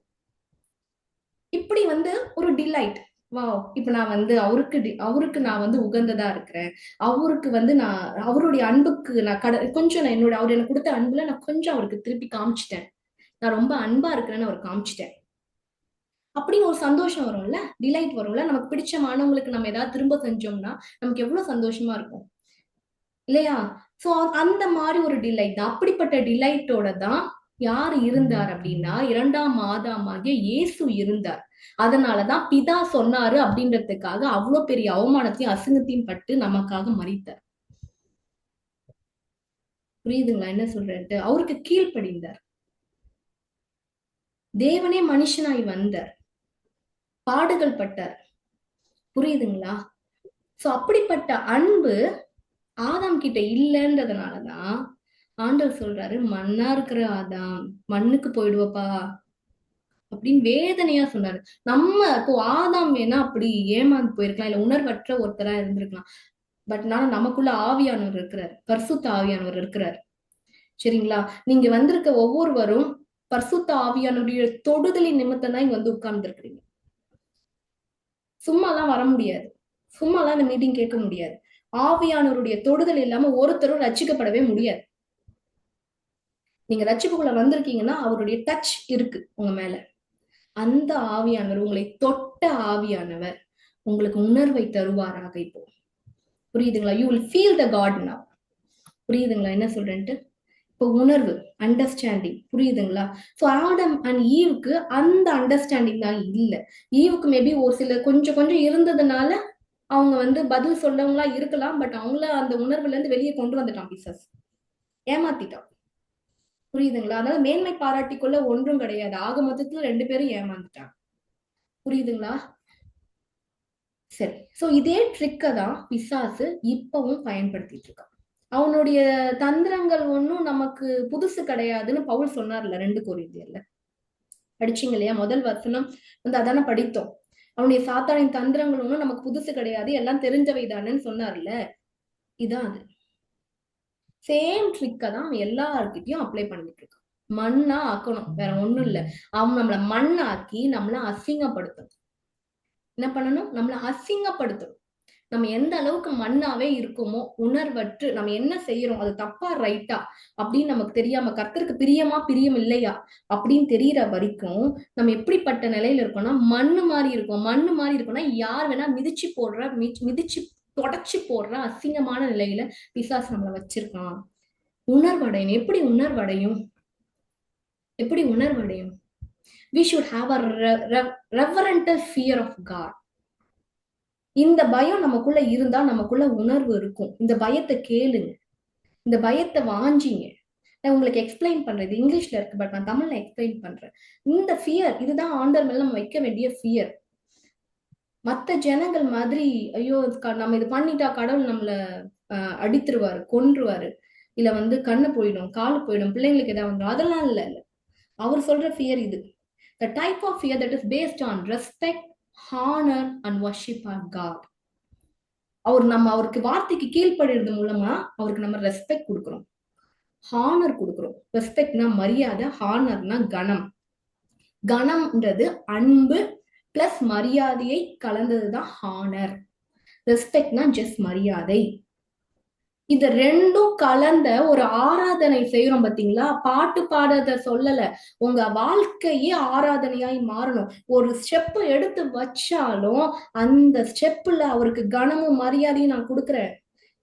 இப்படி வந்து ஒரு டிலைட். வா, இப்ப நான் வந்து அவருக்கு நான் வந்து உகந்ததா இருக்கிறேன், அவருக்கு வந்து நான் அவருடைய அன்புக்கு நான் கொஞ்சம் நான் அவர் எனக்கு கொடுத்த அன்புல நான் கொஞ்சம் அவருக்கு திருப்பி காமிச்சிட்டேன், நான் ரொம்ப அன்பா இருக்கிறேன்னு அவர் காமிச்சிட்டேன் அப்படின்னு ஒரு சந்தோஷம் வரும்ல, டிலைட் வரும்ல. நமக்கு பிடிச்சமானவங்களுக்கு நம்ம ஏதாவது திரும்ப செஞ்சோம்னா நமக்கு எவ்வளவு சந்தோஷமா இருக்கும் இல்லையா? சோ அந்த மாதிரி ஒரு டிலைட் தான். அப்படிப்பட்ட டிலைட்டோட தான் யார் இருந்தார் அப்படின்னா 2ஆம் ஆதாமாகிய இயேசு இருந்தார். அதனாலதான் பிதா சொன்னாரு அப்படின்றதுக்காக அவ்வளவு பெரிய அவமானத்தையும் அசிங்கத்தையும் பட்டு நமக்காக மரித்தார். புரியுதுங்களா என்ன சொல்றேன்ட்டு? அவருக்கு கீழ்ப்படிந்தார். தேவனே மனுஷனாய் வந்தார், பாடுகள் பட்டார். புரியுதுங்களா? சோ அப்படிப்பட்ட அன்பு ஆதாம் கிட்ட இல்லைன்றதுனாலதான் ஆண்டவர் சொல்றாரு, மண்ணா இருக்கிற ஆதாம் மண்ணுக்கு போயிடுவப்பா அப்படின்னு வேதனையா சொன்னாரு. நம்ம இப்போ ஆதாம் வேணா அப்படி ஏமாந்து போயிருக்கலாம், இல்ல உணர்வற்ற ஒருத்தரா இருந்திருக்கலாம். பட் நான் நமக்குள்ள ஆவியானவர் இருக்கிறார், பரிசுத்த ஆவியானவர் இருக்கிறார். சரிங்களா? நீங்க வந்திருக்க ஒவ்வொருவரும் பரிசுத்த ஆவியானுடைய தொடுதலின் நிமித்தம் தான் இங்க வந்து உட்கார்ந்து இருக்கிறீங்க. சும்மாலாம் வர முடியாது, சும்மாலாம் இந்த மீட்டிங் கேட்க முடியாது. ஆவியானவருடைய தொடுதல் இல்லாம ஒருத்தரும் ரட்சிக்கப்படவே முடியாது. நீங்க ரட்சிப்புக்குள்ள வந்திருக்கீங்கன்னா அவருடைய டச் இருக்கு உங்க மேல. அந்த ஆவியானவர், உங்களை தொட்ட ஆவியானவர் உங்களுக்கு உணர்வை தருவாராக. இப்போ புரியுதுங்களா? You will feel the God now. புரியுதுங்களா என்ன சொல்றேன்ட்டு? இப்போ உணர்வு, அண்டர்ஸ்டாண்டிங். புரியுதுங்களா? சோ ஆடம் அண்ட் ஈவுக்கு அந்த அண்டர்ஸ்டாண்டிங் தான் இல்ல. ஈவுக்கு மேபி ஒரு சில கொஞ்சம் கொஞ்சம் இருந்ததுனால அவங்க வந்து பதில் சொல்லவங்களா இருக்கலாம். பட் அவங்கள அந்த உணர்வுல இருந்து வெளியே கொண்டு வந்துட்டான் பிசாசு, ஏமாத்திட்டான். புரியுதுங்களா? அதனால மேன்மை பாராட்டிக்குள்ள ஒன்றும் கிடையாது. ஆக மொத்தத்துல 2 பேரும் ஏமாந்துட்டாங்க. புரியுதுங்களா? சரி. சோ இதே ட்ரிக்க தான் பிசாசு இப்பவும் பயன்படுத்திட்டு இருக்கான். அவனுடைய தந்திரங்கள் ஒன்னும் நமக்கு புதுசு கிடையாதுன்னு பவுல் சொன்னார்ல 2 கொரிந்தியர்ல. படிச்சீங்க இல்லையா? முதல் வசனம் வந்து அதான படித்தோம். அவனுடைய சாத்தானின் தந்திரங்கள் ஒன்னும் நமக்கு புதுசு கிடையாது, எல்லாம் தெரிஞ்சவைதானேன்னு சொன்னார்ல. இதான் அது. சேம் ட்ரிக்க தான் அவன் எல்லார்கிட்டயும் அப்ளை பண்ணிட்டு இருக்கான். மண்ணா ஆக்கணும், வேற ஒண்ணும் இல்ல. அவன் நம்மள மண்ணாக்கி நம்மள அசிங்கப்படுத்தணும். என்ன பண்ணணும்? நம்மள அசிங்கப்படுத்தணும். நம்ம எந்த அளவுக்கு மண்ணாவே இருக்கோமோ, உணர்வற்று நம்ம என்ன செய்யறோம் அது தப்பா ரைட்டா அப்படின்னு நமக்கு தெரியாம, கர்த்தருக்கு பிரியமா பிரியம் இல்லையா அப்படின்னு தெரியற வரைக்கும் நம்ம எப்படிப்பட்ட நிலையில இருக்கோம்னா மண்ணு மாதிரி இருக்கும். மண்ணு மாதிரி இருக்கும்னா யார் வேணா மிதிச்சு போடுற மிதிச்சு தொடச்சு போடுற அசிங்கமான நிலையில பிசாசு நம்மள வச்சிருக்கான். உணர்வடையணும். எப்படி உணர்வடையும்? எப்படி உணர்வடையும்? We should have a reverential fear of God. இந்த பயம் நமக்குள்ள இருந்தா நமக்குள்ள உணர்வு இருக்கும். இந்த பயத்தை கேளுங்க, இந்த பயத்தை வாஞ்சிங்க. நான் உங்களுக்கு எக்ஸ்பிளைன் பண்றது இங்கிலீஷ்ல இருக்கு, பட் நான் தமிழ்ல எக்ஸ்பிளைன் பண்றேன். இந்த ஃபியர், இதுதான் ஆண்டவர் மேல நம்ம வைக்க வேண்டிய ஃபியர். மத்த ஜனங்கள் மாதிரி ஐயோ நம்ம இது பண்ணிட்டா கடவுள் நம்மள அடித்துருவாரு, கொன்றுவாரு, இல்ல வந்து கண்ணு போயிடும், காலு போயிடும், பிள்ளைங்களுக்கு ஏதாவது வந்துடும், அதெல்லாம் இல்ல. அவர் சொல்ற ஃபியர் இது. The type of fear that is based on respect, honor and worship of God. அவருக்கு வார்த்தைக்கு கீழ்ப்படுறது மூலமா அவருக்கு நம்ம ரெஸ்பெக்ட் கொடுக்கிறோம், ஹானர் கொடுக்குறோம். ரெஸ்பெக்ட்னா மரியாதை, ஹானர்னா கணம். கணம்ன்றது அன்பு பிளஸ் மரியாதையை கலந்ததுதான் ஹானர். ரெஸ்பெக்ட்னா ஜஸ்ட் மரியாதை. இது ரெண்டும் கலந்த ஒரு ஆராதனை செய்யறோம் பாத்தீங்களா? பாட்டு பாடத சொல்லல, உங்க வாழ்க்கையே ஆராதனையாய் மாறணும். ஒரு ஸ்டெப் எடுத்து வச்சாலும் அந்த ஸ்டெப்ல அவருக்கு கனமும் மரியாதையும் நான் கொடுக்குறேன்.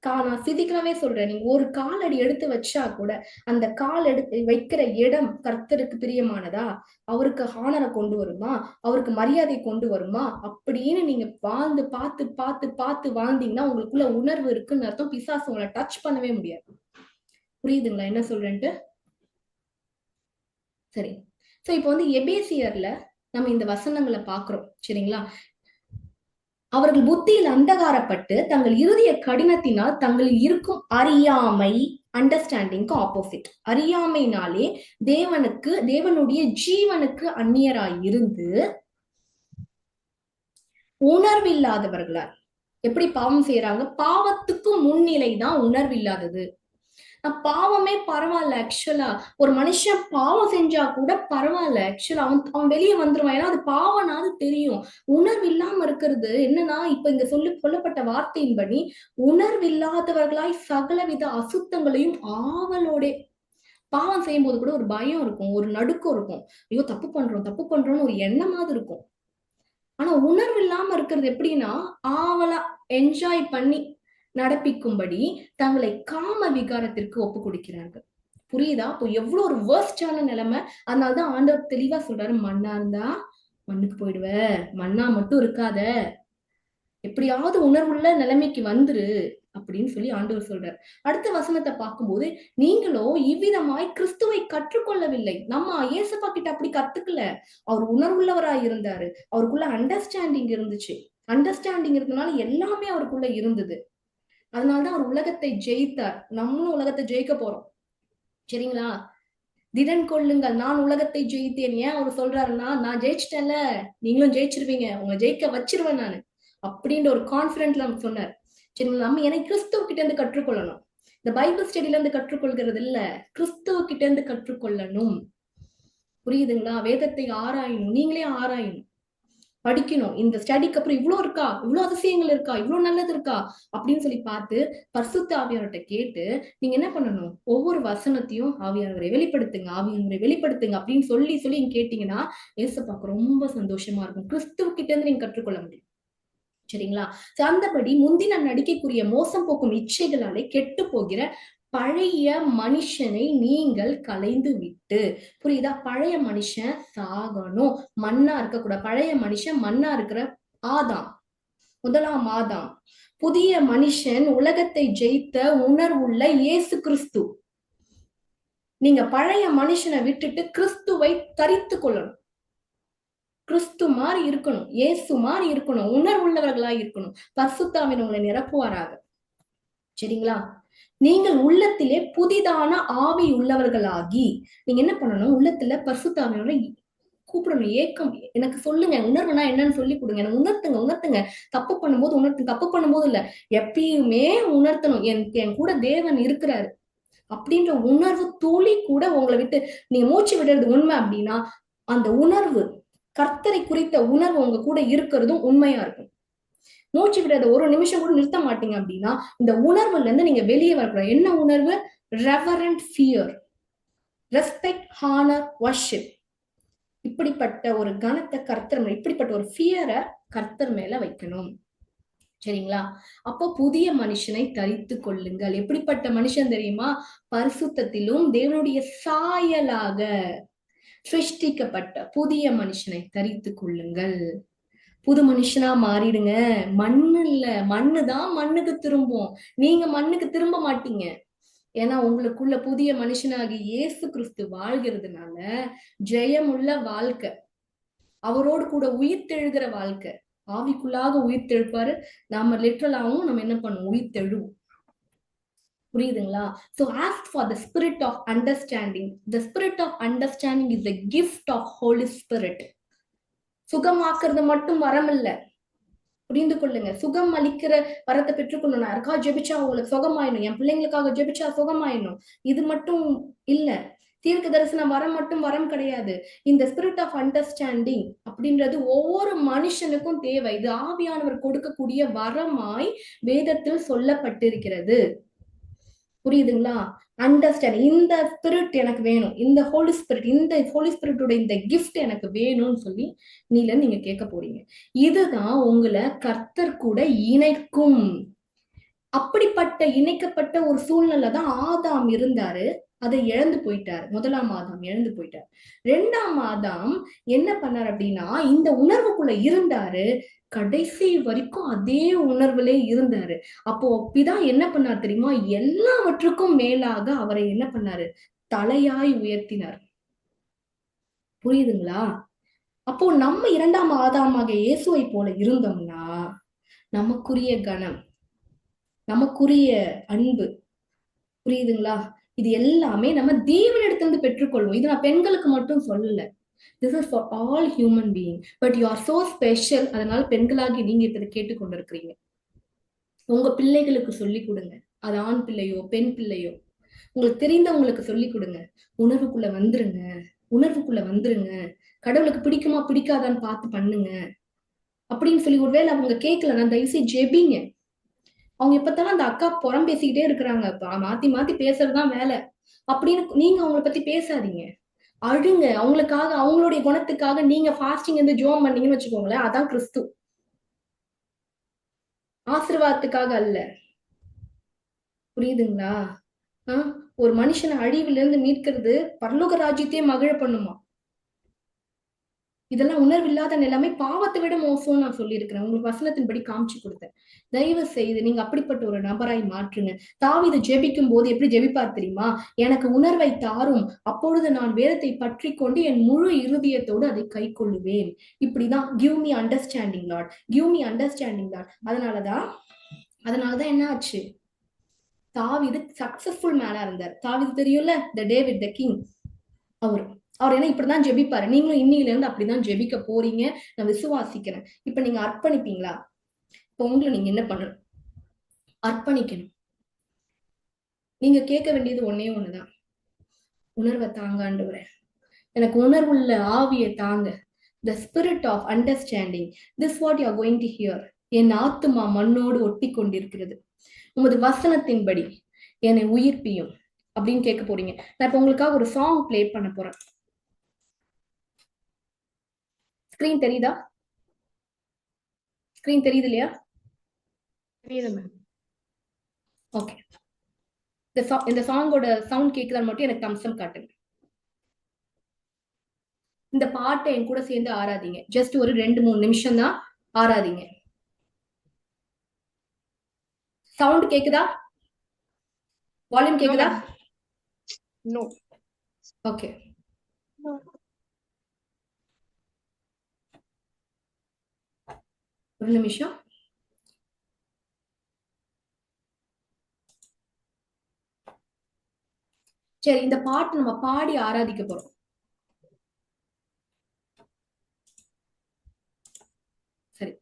நான் பிசிக்கலாவே சொல்றேன், நீங்க ஒரு காலடி எடுத்து வச்சா கூட அந்த கால் எடுத்து வைக்கிற இடம் கர்த்தருக்கு பிரியமானதா, அவருக்கு ஹானரை கொண்டு வருமா, அவருக்கு மரியாதை கொண்டு வருமா அப்படின்னு நீங்க வாழ்ந்து பார்த்து பார்த்து பார்த்து வாழ்ந்தீங்கன்னா உங்களுக்குள்ள உணர்வு இருக்குன்னு அர்த்தம். பிசாசு உங்களை டச் பண்ணவே முடியாது. புரியுதுங்களா என்ன சொல்றேன்ட்டு? சரி. சோ இப்போ வந்து எபேசியர்ல நம்ம இந்த வசனங்களை பாக்குறோம். சரிங்களா? அவர்கள் புத்தியில் அந்தகாரப்பட்டு தங்கள் இருதய கடினத்தினால் தங்களில் இருக்கும் அறியாமை, அண்டர்ஸ்டாண்டிங்க்கு ஆப்போசிட். அறியாமைனாலே தேவனுடைய ஜீவனுக்கு அந்நியராய் இருந்து உணர்வில்லாதவர்களார். எப்படி பாவம் செய்யறாங்க? பாவத்துக்கு முன்னிலை தான் உணர்வில்லாதது. பாவமே பரவாயில்ல. ஆக்சுவலா ஒரு மனுஷன் பாவம் செஞ்சா கூட பரவாயில்ல. ஆக்சுவலா அவன் வெளியே வந்துருவான். ஏன்னா அது பாவனாது தெரியும். உணர்வு இல்லாம இருக்கிறது என்னன்னா, இப்ப இங்க சொல்லப்பட்ட வார்த்தையின்படி உணர்வில்லாதவர்களாய் சகலவித அசுத்தங்களையும் ஆவலோட பாவம் செய்யும் போது கூட ஒரு பயம் இருக்கும், ஒரு நடுக்கம் இருக்கும். ஐயோ தப்பு பண்றோம்னு ஒரு எண்ணமாவது இருக்கும். ஆனா உணர்வு இல்லாம இருக்கிறது எப்படின்னா, ஆவலா என்ஜாய் பண்ணி நடப்பிக்கும்படி தங்களை காம விகாரத்திற்கு ஒப்பு கொடுக்கிறார்கள். புரியுதா? இப்போ எவ்வளவு ஒரு வேர்ஸ்டான நிலைமை. அதனாலதான் ஆண்டவர் தெளிவா சொல்றாரு, மண்ணா இருந்தா மண்ணுக்கு போயிடுவ, மண்ணா மட்டும் இருக்காத, எப்படியாவது உணர்வுள்ள நிலைமைக்கு வந்துரு அப்படின்னு சொல்லி ஆண்டவர் சொல்றாரு. அடுத்த வசனத்தை பார்க்கும்போது, நீங்களோ இவ்விதமாய் கிறிஸ்துவை கற்றுக்கொள்ளவில்லை. நம்ம இயேசுப்பா கிட்ட அப்படி கத்துக்கல. அவர் உணர்வுள்ளவராய் இருந்தாரு. அவருக்குள்ள அண்டர்ஸ்டாண்டிங் இருந்துச்சு. அண்டர்ஸ்டாண்டிங் இருந்தனால எல்லாமே அவருக்குள்ள இருந்தது. அதனாலதான் அவர் உலகத்தை ஜெயித்தார். நம்மளும் உலகத்தை ஜெயிக்க போறோம். சரிங்களா? திடன் கொள்ளுங்கள், நான் உலகத்தை ஜெயித்தேன். ஏன் அவர் சொல்றாருன்னா, நான் ஜெயிச்சிட்டேன்ல, நீங்களும் ஜெயிச்சிருவீங்க, உங்களை ஜெயிக்க வச்சிருவேன் நானு அப்படின்ற ஒரு கான்பிடன்ட்ல சொன்னார். சரிங்களா? நம்ம எனக்கு கிறிஸ்துவ கிட்ட இருந்து கற்றுக்கொள்ளணும். இந்த பைபிள் ஸ்டடியில இருந்து கற்றுக்கொள்கிறது இல்ல, கிறிஸ்துவ கிட்ட இருந்து கற்றுக்கொள்ளணும். புரியுதுங்களா? வேதத்தை ஆராயணும், நீங்களே ஆராயணும், படிக்கணும். இந்த ஸ்டடிக்கு அப்புறம் இவ்வளவு இருக்கா, இவ்வளவு அதிசயங்கள் இருக்கா, இவ்வளவு நல்லது இருக்கா அப்படின்னு சொல்லி பார்த்து பரிசுத்த ஆவியானவர்கிட்ட கேட்டு நீங்க என்ன பண்ணணும்? ஒவ்வொரு வசனத்தையும் ஆவியானவரை வெளிப்படுத்துங்க, ஆவியானவரை வெளிப்படுத்துங்க அப்படின்னு சொல்லி நீங்க கேட்டீங்கன்னா ஏசப்பாக்கு ரொம்ப சந்தோஷமா இருக்கும். கிறிஸ்துவ கிட்ட இருந்து நீங்க கற்றுக்கொள்ள முடியும். சரிங்களா? அந்தபடி முந்தின நடிக்கைக்குரிய மோசம் போக்கும் இச்சைகளாலே கெட்டு போகிற பழைய மனுஷனை நீங்கள் கலைந்து விட்டு. புரியுதா? பழைய மனுஷன் சாகணும், மண்ணா இருக்கக்கூடாது. பழைய மனுஷன் மண்ணா இருக்கிற ஆதாம், முதலாம் ஆதாம். புதிய மனுஷன் உலகத்தை ஜெயித்த உணர்வுள்ள இயேசு கிறிஸ்து. நீங்க பழைய மனுஷனை விட்டுட்டு கிறிஸ்துவை தரித்து கொள்ளணும். கிறிஸ்து மாதிரி இருக்கணும், இயேசு மாதிரி இருக்கணும், உணர்வுள்ளவர்களா இருக்கணும். பரிசுத்த ஆவியானவர் உங்களை நிரப்புவாராக. சரிங்களா? நீங்கள் உள்ளத்திலே புதிதான ஆவி உள்ளவர்களாகி நீங்க என்ன பண்ணணும்? உள்ளத்துல பரிசுத்த ஆவியானவரை கூப்பிடணும். ஏக்கம், எனக்கு சொல்லுங்க, உணர்வுனா என்னன்னு சொல்லி கொடுங்க, எனக்கு உணர்த்துங்க. தப்பு பண்ணும்போது உணர்த்துங்க. தப்பு பண்ணும்போது இல்ல, எப்பயுமே உணர்த்தணும். என் கூட தேவன் இருக்கிறாரு அப்படின்ற உணர்வு துளி கூட உங்களை விட்டு நீங்க மூச்சு விடுறது உண்மை அப்படின்னா, அந்த உணர்வு, கர்த்தரை குறித்த உணர்வு உங்க கூட இருக்கிறதும் உண்மையா இருக்கும். மூச்சு விடுறத ஒரு நிமிஷம் கூட நிறுத்த மாட்டீங்க அப்படின்னா இந்த உணர்வுல இருந்து நீங்க வெளியே வரக்கூடாது. என்ன உணர்வு? Reverend fear, respect, honour, worship. இப்படிப்பட்ட ஒரு கனத்தை கர்த்தர், இப்படிப்பட்ட ஒரு ஃபியரை கர்த்தர் மேல வைக்கணும். சரிங்களா? அப்போ புதிய மனுஷனை தரித்து கொள்ளுங்கள். எப்படிப்பட்ட மனுஷன் தெரியுமா? பரிசுத்தத்திலும் தேவனுடைய சாயலாக சிருஷ்டிக்கப்பட்ட புதிய மனுஷனை தரித்து கொள்ளுங்கள். புது மனுஷனா மாறிடுங்க. மண்ணு இல்ல, மண்ணுதான் மண்ணுக்கு திரும்பும். நீங்க மண்ணுக்கு திரும்ப மாட்டீங்க. ஏன்னா உங்களுக்குள்ள புதிய மனுஷனாகி இயேசு கிறிஸ்து வாழ்கிறதுனால ஜெயமுள்ள வாழ்க்கை, அவரோடு கூட உயிர்த்தெழுகிற வாழ்க்கை. ஆவிக்குள்ளாக உயிர்த்தெழுப்பாரு, நாம லிட்டரலாவும் நம்ம என்ன பண்ணுவோம்? உயிர்த்தெழுவோம். புரியுதுங்களா? So ask for the spirit of understanding. The spirit of understanding is the gift of Holy Spirit. சுகமாக்குறது மட்டும் வரம் இல்ல. புரிந்து கொள்ளுங்க. சுகம் அளிக்கிற வரத்தை பெற்றுக்கொள்ளணும். நான் யாருக்காக ஜெபிச்சா அவங்களுக்கு சுகமாயிடும், என் பிள்ளைங்களுக்காக ஜெபிச்சா சுகமாயிடும், இது மட்டும் இல்ல. தீர்க்க தரிசன வரம் மட்டும் வரம் கிடையாது. இந்த ஸ்பிரிட் ஆஃப் அண்டர்ஸ்டாண்டிங் அப்படின்றது ஒவ்வொரு மனுஷனுக்கும் தேவை. இது ஆவியானவர் கொடுக்கக்கூடிய வரமாய் வேதத்தில் சொல்லப்பட்டிருக்கிறது. புரியுதுங்களா? அண்டர்ஸ்டாண்ட், இந்த ஸ்பிரிட் எனக்கு வேணும், இந்த ஹோலி ஸ்பிரிட்டோட இந்த கிஃப்ட் எனக்கு வேணும்னு சொல்லி நீங்க கேட்க போறீங்க. இதுதான் உங்களை கர்த்தர் கூட இணைக்கும். அப்படிப்பட்ட இணைக்கப்பட்ட ஒரு சூழ்நிலை தான் ஆதாம் இருந்தாரு. அதை இழந்து போயிட்டாரு. முதலாம் ஆதாம் இழந்து போயிட்டார். 2ஆம் ஆதாம் என்ன பண்ணார் அப்படின்னா, இந்த உணர்வுக்குள்ள இருந்தாரு, கடைசி வரைக்கும் அதே உணர்வுலே இருந்தாரு. அப்போ பிதா என்ன பண்ணார் தெரியுமா? எல்லாவற்றுக்கும் மேலாக அவரை என்ன பண்ணாரு? தலையாய் உயர்த்தினார். புரியுதுங்களா? அப்போ நம்ம 2ஆம் ஆதாமாக இயேசுவை போல இருந்தோம்னா நமக்குரிய கணம், நமக்குரிய அன்பு, புரியுதுங்களா? இது எல்லாமே நம்ம தேவனிடத்திலிருந்து பெற்றுக்கொள்வோம். இது நான் பெண்களுக்கு மட்டும் சொல்லல. This is for all human being. But you are so special. அதனால பெண்களாகி நீங்க இப்ப கேட்டுக்கொண்டு இருக்கிறீங்க. உங்க பிள்ளைகளுக்கு சொல்லி கொடுங்க. அது ஆண் பிள்ளையோ பெண் பிள்ளையோ, உங்களுக்கு தெரிந்தவங்களுக்கு சொல்லி கொடுங்க. உணர்வுக்குள்ள வந்துருங்க, உணர்வுக்குள்ள வந்துருங்க. கடவுளுக்கு பிடிக்குமா பிடிக்காதான்னு பார்த்து பண்ணுங்க அப்படின்னு சொல்லி. ஒருவேளை அவங்க கேட்கலன்னா தயவுசெய்து ஜெபிங்க. அவங்க எப்பத்தாலும் அந்த அக்கா புறம் பேசிக்கிட்டே இருக்கிறாங்க, மாத்தி மாத்தி பேசுறதுதான் வேலை அப்படின்னு நீங்க அவங்கள பத்தி பேசாதீங்க. அழுங்க. அவங்களுக்காக, அவங்களுடைய குணத்துக்காக நீங்க ஃபாஸ்டிங் இருந்து ஜோம் பண்ணீங்கன்னு வச்சுக்கோங்களேன், அதான் கிறிஸ்து. ஆசீர்வாதத்துக்காக அல்ல. புரியுதுங்களா? ஒரு மனுஷனை அழிவுல இருந்து மீட்கிறது பரலோக ராஜ்யத்தையே மகிழ பண்ணுமா. இதெல்லாம் உணர்வில்லாத நிலைமை, பாவத்தை விட மோசம். நான் சொல்லியிருக்கிறேன், உங்களுக்கு வசனத்தின்படி காமிச்சு கொடுத்தேன். தயவு செய்து நீங்க அப்படிப்பட்ட ஒரு நபராய் மாற்றுங்க. தாவீது ஜெபிக்கும் போது எப்படி ஜெபிப்பார் தெரியுமா? எனக்கு உணர்வை தாரும், அப்பொழுது நான் வேதத்தை பற்றி கொண்டு என் முழு இருதயத்தோடு அதை கை கொள்ளுவேன். இப்படிதான் give me understanding Lord, give me understanding Lord. அதனாலதான் என்ன ஆச்சு? தாவீது சக்சஸ்ஃபுல் மேனா இருந்தார். தாவீது தெரியும்ல, த டேவிட் த கிங். அவர் என்ன இப்படிதான் ஜெபிப்பாரு. நீங்களும் இன்னில இருந்து அப்படிதான் ஜெபிக்க போறீங்க, நான் விசுவாசிக்கிறேன். இப்ப நீங்க அர்ப்பணிப்பீங்களா? இப்ப உங்களை நீங்க என்ன பண்ணணும்? அர்ப்பணிக்கணும். நீங்க கேட்க வேண்டியது ஒன்னே ஒண்ணுதான், உணர்வை தாங்க ஆண்டவரே, எனக்கு உணர்வுள்ள ஆவியை தாங்க. The spirit of understanding, this what you are going to hear. என் ஆத்துமா மண்ணோடு ஒட்டி கொண்டிருக்கிறது, உமது வசனத்தின்படி என்னை உயிர்ப்பியும் அப்படின்னு கேட்க போறீங்க. நான் இப்ப உங்களுக்காக ஒரு சாங் பிளே பண்ண போறேன். ஸ்கிரீன் தெரியுதா? ஸ்கிரீன் தெரியுது இல்லையா? தெரியுது மேம். ஓகே. இந்த சாங்கோட சவுண்ட் கேக்குதான்னு மட்டும் எனக்கு தம்சம் காட்டுங்க. இந்த பாட்டை என் கூட சேர்ந்து ஆராதிங்க. ஜஸ்ட் ஒரு 2-3 நிமிஷம் தான் ஆராதிங்க. சவுண்ட் கேக்குதா? வால்யூம் கேக்குதா? நோ. ஓகே. ஒரு நிமிஷம். சரி, இந்த பாட்டு நம்ம பாடி ஆராதிக்க போறோம். சரி,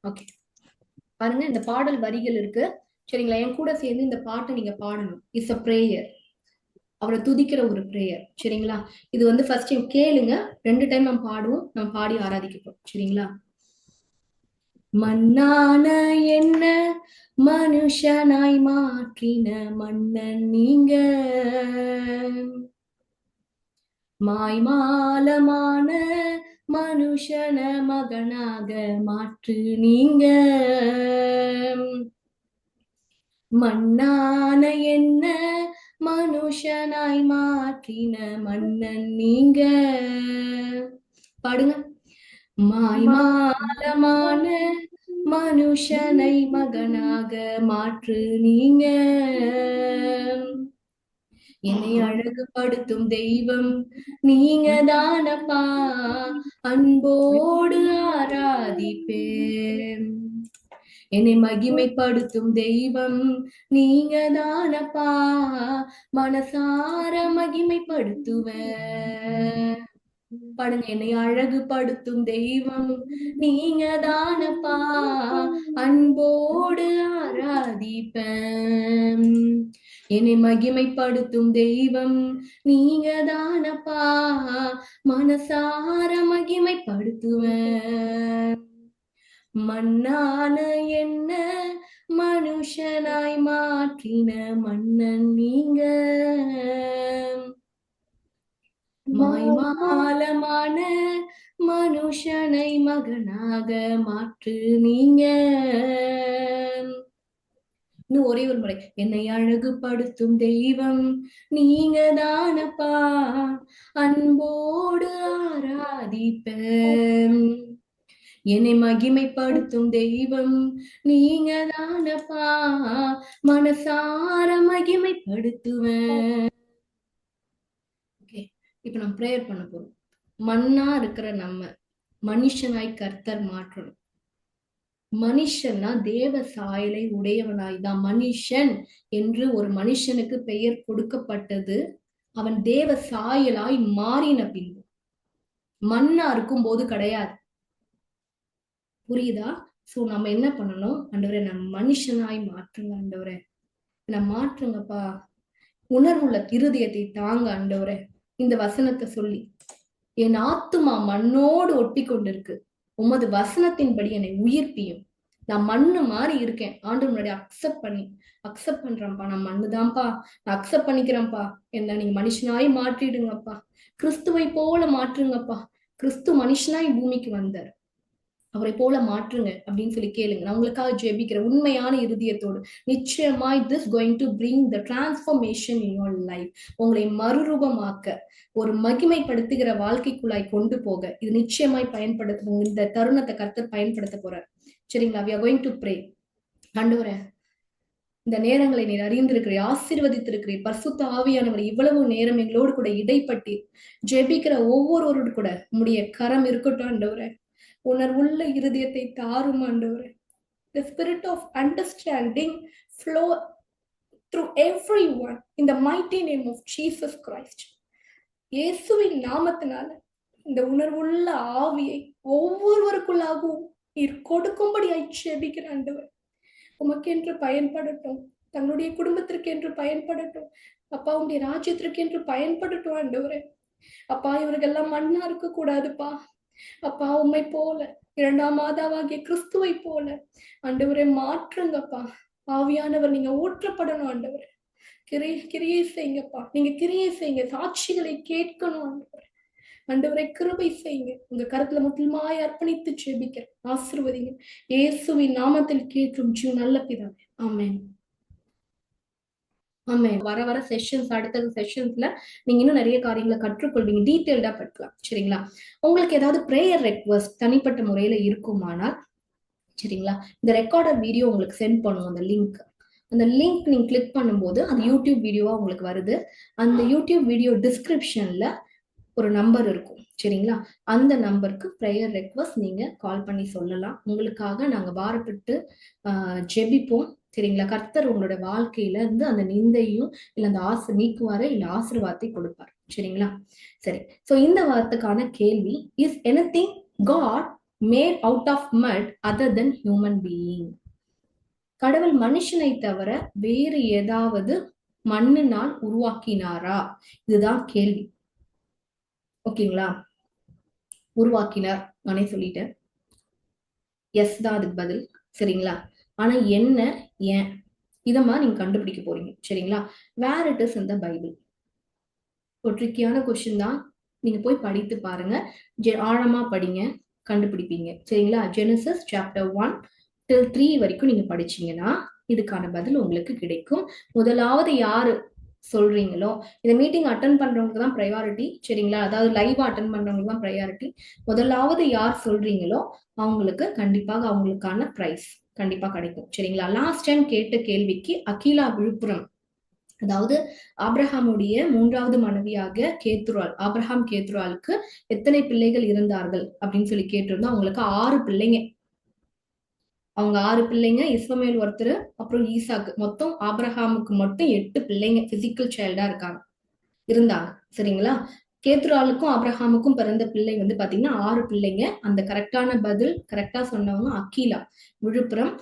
ஓகே. பாருங்க, இந்த பாடல் வரிகள் இருக்கு, சரிங்களா? என் கூட சேர்ந்து இந்த பாட்டை நீங்க பாடணும். இட்ஸ் அ பிரேயர், அவரை துதிக்கிற ஒரு பிரேயர், சரிங்களா? இது வந்து ஃபர்ஸ்ட் டைம் கேளுங்க, 2 டைம் நம்ம பாடுவோம், நம்ம பாடி ஆராதிக்கப்போம், சரிங்களா? மண்ணான என்ன மனுஷனாய் மாற்றின மன்னன் நீங்க, மாய்மாலமான மனுஷன மகனாக மாற்று நீங்க. மண்ணான என்ன மனுஷனாய் மாற்றின மன்னன் நீங்க. பாடுங்க. மாய்மாலமான மனுஷனை மகனாக மாற்று நீங்க. என்னை அழகுபடுத்தும் தெய்வம் நீங்க தானப்பா, அன்போடு ஆராதிப்பேன். என்னை மகிமைப்படுத்தும் தெய்வம் நீங்க தானப்பா, மனசார மகிமைப்படுத்துவேன். பாடுங்க. என்னை அழகுபடுத்தும் தெய்வம் நீங்க தானப்பா, அன்போடு ஆராதிப்பேன். என்னை மகிமைப்படுத்தும் தெய்வம் நீங்க தானப்பா, மனசார மகிமைப்படுத்துவேன். மண்ணான என்ன மனுஷனாய் மாற்றின மன்னன் நீங்க, மாய்மாலமான மனுஷனை மகனாக மாற்று நீங்க. இன்னும் ஒரே ஒரு முறை. என்னை அழகுபடுத்தும் தெய்வம் நீங்க தானப்பா, அன்போடு ஆராதிப்பேன். என்னை மகிமைப்படுத்தும் தெய்வம் நீங்க தானப்பா, மனசார மகிமைப்படுத்துவேன். ஓகே, இப்ப நம்ம பிரேயர் பண்ண போறோம். மண்ணா இருக்கிற நம்ம மனுஷனாய் கர்த்தர் மாற்றணும். மனுஷன்னா தேவ சாயலை உடையவனாய் தான். மனுஷன் என்று ஒரு மனுஷனுக்கு பெயர் கொடுக்கப்பட்டது அவன் தேவ சாயலாய் மாறின பின்பு, மண்ணா இருக்கும் போது கிடையாது. புரியுதா? சோ நம்ம என்ன பண்ணணும்? ஆண்டவரே நம்ம மனுஷனாய் மாற்றுங்க ஆண்டவரே, நான் மாற்றுங்கப்பா. உணர்வுள்ள இருதயத்தை தாங்க ஆண்டவரே. இந்த வசனத்தை சொல்லி என் ஆத்துமா மண்ணோடு ஒட்டி கொண்டிருக்கு, உமது வசனத்தின்படி என்னை உயிர்ப்பியும். நான் மண்ணு மாதிரி இருக்கேன் ஆண்டவர் முன்னாடி அக்செப்ட் பண்றேன்ப்பா. நான் மண்ணுதான்ப்பா, நான் அக்செப்ட் பண்ணிக்கிறேன்ப்பா. என்ன நீங்க மனுஷனாய் மாற்றிடுங்கப்பா, கிறிஸ்துவை போல மாற்றுங்கப்பா. கிறிஸ்து மனுஷனாய் பூமிக்கு வந்தார், அவரை போல மாற்றுங்க அப்படின்னு சொல்லி கேளுங்க. நான் உங்களுக்காக ஜெபிக்கிற உண்மையான இருதயத்தோடு நிச்சயமாய் this going to bring the transformation in your life. உங்களை மறுரூபமாக்க, ஒரு மகிமைப்படுத்துகிற வாழ்க்கைக்குள்ளாய் கொண்டு போக இது நிச்சயமாய் பயன்படுத்தும். இந்த தருணத்தை கர்த்தர் பயன்படுத்த போறார். சரிங்களா? we are going to pray. ஆண்டவரே, இந்த நேரங்களை நீர் அறிந்திருக்கிறீர், ஆசீர்வதித்திருக்கிறீர். பரிசுத்த ஆவியானவர் இவ்வளவு நேரம் எங்களோடு கூட இடைப்பட்டு ஜெபிக்கிற ஒவ்வொருவரோடு கூட உம்முடைய கரம் இருக்கட்டும் ஆண்டவரே. உணர்வுள்ள இருதயத்தை தாரும் ஆண்டவரே. The spirit of understanding flow through everyone in the mighty name of Jesus Christ. இயேசுவின் நாமத்தினால இந்த உணர்வுள்ள ஆவியை ஒவ்வொருவருக்குள்ளாகவும் நீர் கொடுக்கும்படியாய் ஜெபிக்கிற ஆண்டவர். உமக்கென்று பயன்படட்டும், தங்களுடைய குடும்பத்திற்கு என்று பயன்படட்டும் அப்பா, உங்களுடைய ராஜ்யத்திற்கு என்று பயன்படட்டும் ஆண்டவரே. அப்பா, இவர்களெல்லாம் மண்ணா இருக்க கூடாதுப்பா அப்பா. உம்மை போல, இரண்டாம் மாதாவாகிய கிறிஸ்துவை போல ஆண்டவரை மாற்றுங்கப்பா. ஆவியானவர் நீங்க ஊற்றப்படணும் ஆண்டவரே. கிரியை செய்யுங்கப்பா, நீங்க கிரியை செய்யுங்க. சாட்சிகளை கேட்கணும் ஆண்டவரே. ஆண்டவரை கிருபை செய்யுங்க. உங்க கருத்துல முற்றிலுமாய் அர்ப்பணித்து ஜெபிக்கிறேன். ஆசீர்வதிங்க. இயேசுவின் நாமத்தில் கேட்கும் ஜீவ நல்ல பிதாவே, ஆமென். ஆமென். வர வர செஷன்ஸ், அடுத்த செஷன்ஸ்ல நீங்க இன்னும் நிறைய காரியங்களை கற்றுக்கொள்வீங்க. டீட்டெயில்டா படிக்கலாம். சரிங்களா? உங்களுக்கு ஏதாவது பிரேயர் ரெக்வெஸ்ட் தனிப்பட்ட முறையில இருக்குமானால், சரிங்களா, இந்த ரெக்கார்டர் வீடியோ உங்களுக்கு சென்ட் பண்ணுவோம். அந்த லிங்க் நீங்க கிளிக் பண்ணும்போது அது யூடியூப் வீடியோவா உங்களுக்கு வருது. அந்த யூடியூப் வீடியோ டிஸ்கிரிப்ஷன்ல ஒரு நம்பர் இருக்கும். சரிங்களா? அந்த நம்பருக்கு பிரேயர் ரெக்வெஸ்ட் நீங்க கால் பண்ணி சொல்லலாம். உங்களுக்காக நாங்க பாரப்பட்டு ஜெபிப்போம். சரிங்களா? கர்த்தர் உங்களோட வாழ்க்கையில இருந்து அந்த நிந்தையும் இல்ல அந்த நீக்குவாரு, இல்ல ஆசீர்வாதத்தை கொடுப்பாரு. சரிங்களா? சரி. சோ இந்த வார்த்தைக்கான கேள்வி, is anything God made out of mud other than human being? கடவுள் மனுஷனை தவிர வேறு ஏதாவது மண்ணினால் உருவாக்கினாரா? இதுதான் கேள்வி. ஓகேங்களா? உருவாக்கினார் நானே சொல்லிட்டேன். எஸ் தான் அதுக்கு பதில். சரிங்களா? ஆனா என்ன, ஏன், இதமா நீங்க கண்டுபிடிக்க போறீங்க. சரிங்களா? Where it is in the Bible. ஒரு ட்ரிக்கியான கொஸ்டின் தான். நீங்க போய் படித்து பாருங்க, ஆழமா படிங்க, கண்டுபிடிப்பீங்க. சரிங்களா? ஜெனசிஸ் சாப்டர் 1 till 3 வரைக்கும் நீங்க படிச்சீங்கன்னா இதுக்கான பதில் உங்களுக்கு கிடைக்கும். முதலாவது யாரு சொல்றீங்களோ, இந்த மீட்டிங் அட்டன் பண்றவங்களுக்கு தான் ப்ரையாரிட்டி. சரிங்களா? அதாவது லைவா அட்டன் பண்றவங்களுக்கு தான் ப்ரையாரிட்டி. முதலாவது யார் சொல்றீங்களோ அவங்களுக்கு கண்டிப்பாக அவங்களுக்கான பிரைஸ் கண்டிப்பா கிடைக்கும். சரிங்களா? லாஸ்ட் டைம் கேட்ட கேள்விக்கு அகிலா விழுப்புரம், அதாவது ஆபிரஹாமுடைய 3வது மனைவியாக கேத்துரால், ஆபிரஹாம் கேத்துராலுக்கு எத்தனை பிள்ளைகள் இருந்தார்கள் அப்படின்னு சொல்லி கேட்டிருந்தோம். அவங்களுக்கு 6 பிள்ளைங்க. அவங்க 6 பிள்ளைங்க, இஸ்மவேல் ஒருத்தர், அப்புறம் ஈசாக்கு. மொத்தம் ஆபிரகாமுக்கு மட்டும் 8 பிள்ளைங்க பிசிக்கல் சைல்டா இருந்தாங்க. சரிங்களா? கேத்ராலுக்கும் ஆபிரகாமுக்கும் பிறந்த பிள்ளை வந்து பாத்தீங்கன்னா 6 பிள்ளைங்க. அந்த கரெக்டான பதில் கரெக்டா சொன்னவங்க அக்கீலா விழுப்புரம்,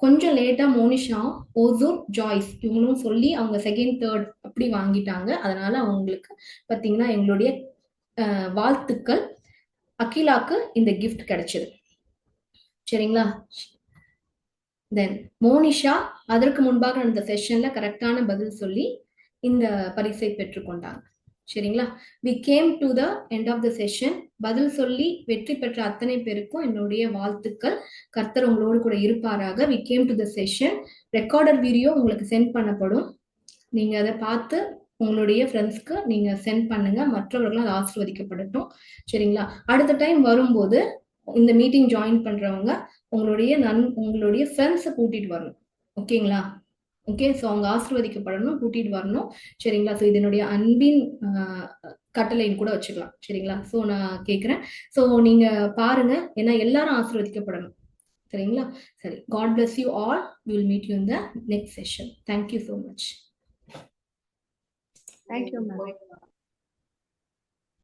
கொஞ்சம் லேட்டா மோனிஷா, ஓசூர், ஜாய்ஸ் இவங்களும் சொல்லி அவங்க செகண்ட் தேர்ட் அப்படி வாங்கிட்டாங்க. அதனால அவங்களுக்கு பாத்தீங்கன்னா எங்களுடைய வாழ்த்துக்கள். அகிலாக்கு இந்த கிஃப்ட் கிடைச்சது. சரிங்களா? தென் மோனிஷா அதற்கு முன்பாக நடந்த செஷன்ல கரெக்டான பதில் சொல்லி இந்த பரிசை பெற்றுக்கொண்டாங்க. சரிங்களா? We came to the end of the session. பதில் சொல்லி வெற்றி பெற்ற அத்தனை பேருக்கும் என்னுடைய வாழ்த்துக்கள். கர்த்தர் உங்களோடு கூட இருப்பாராக. We came to the session. Recorder video உங்களுக்கு சென்ட் பண்ணப்படும். நீங்க அதை பார்த்து உங்களுடைய ஃப்ரெண்ட்ஸ்க்கு நீங்க சென்ட் பண்ணுங்க. மற்றவர்களும் அதை ஆசீர்வதிக்கப்படட்டும். சரிங்களா? அடுத்த டைம் வரும்போது இந்த மீட்டிங் ஜாயின் பண்றவங்க உங்களுடைய ஃப்ரெண்ட்ஸை கூட்டிட்டு வரணும். ஓகேங்களா? ஓகே, ஸோ அவங்க ஆசீர்வதிக்கப்படணும், கூட்டிட்டு வரணும். சரிங்களா? ஸோ இது என்னுடைய அன்பின் கட்டளைன்னு கூட வச்சுக்கலாம். சரிங்களா? ஸோ நான் கேட்குறேன். ஸோ நீங்க பாருங்க, ஏன்னா எல்லாரும் ஆசீர்வதிக்கப்படணும். சரிங்களா? சரி, God bless you all. We will meet you in the next session. Thank you so much. Thank you, ma'am.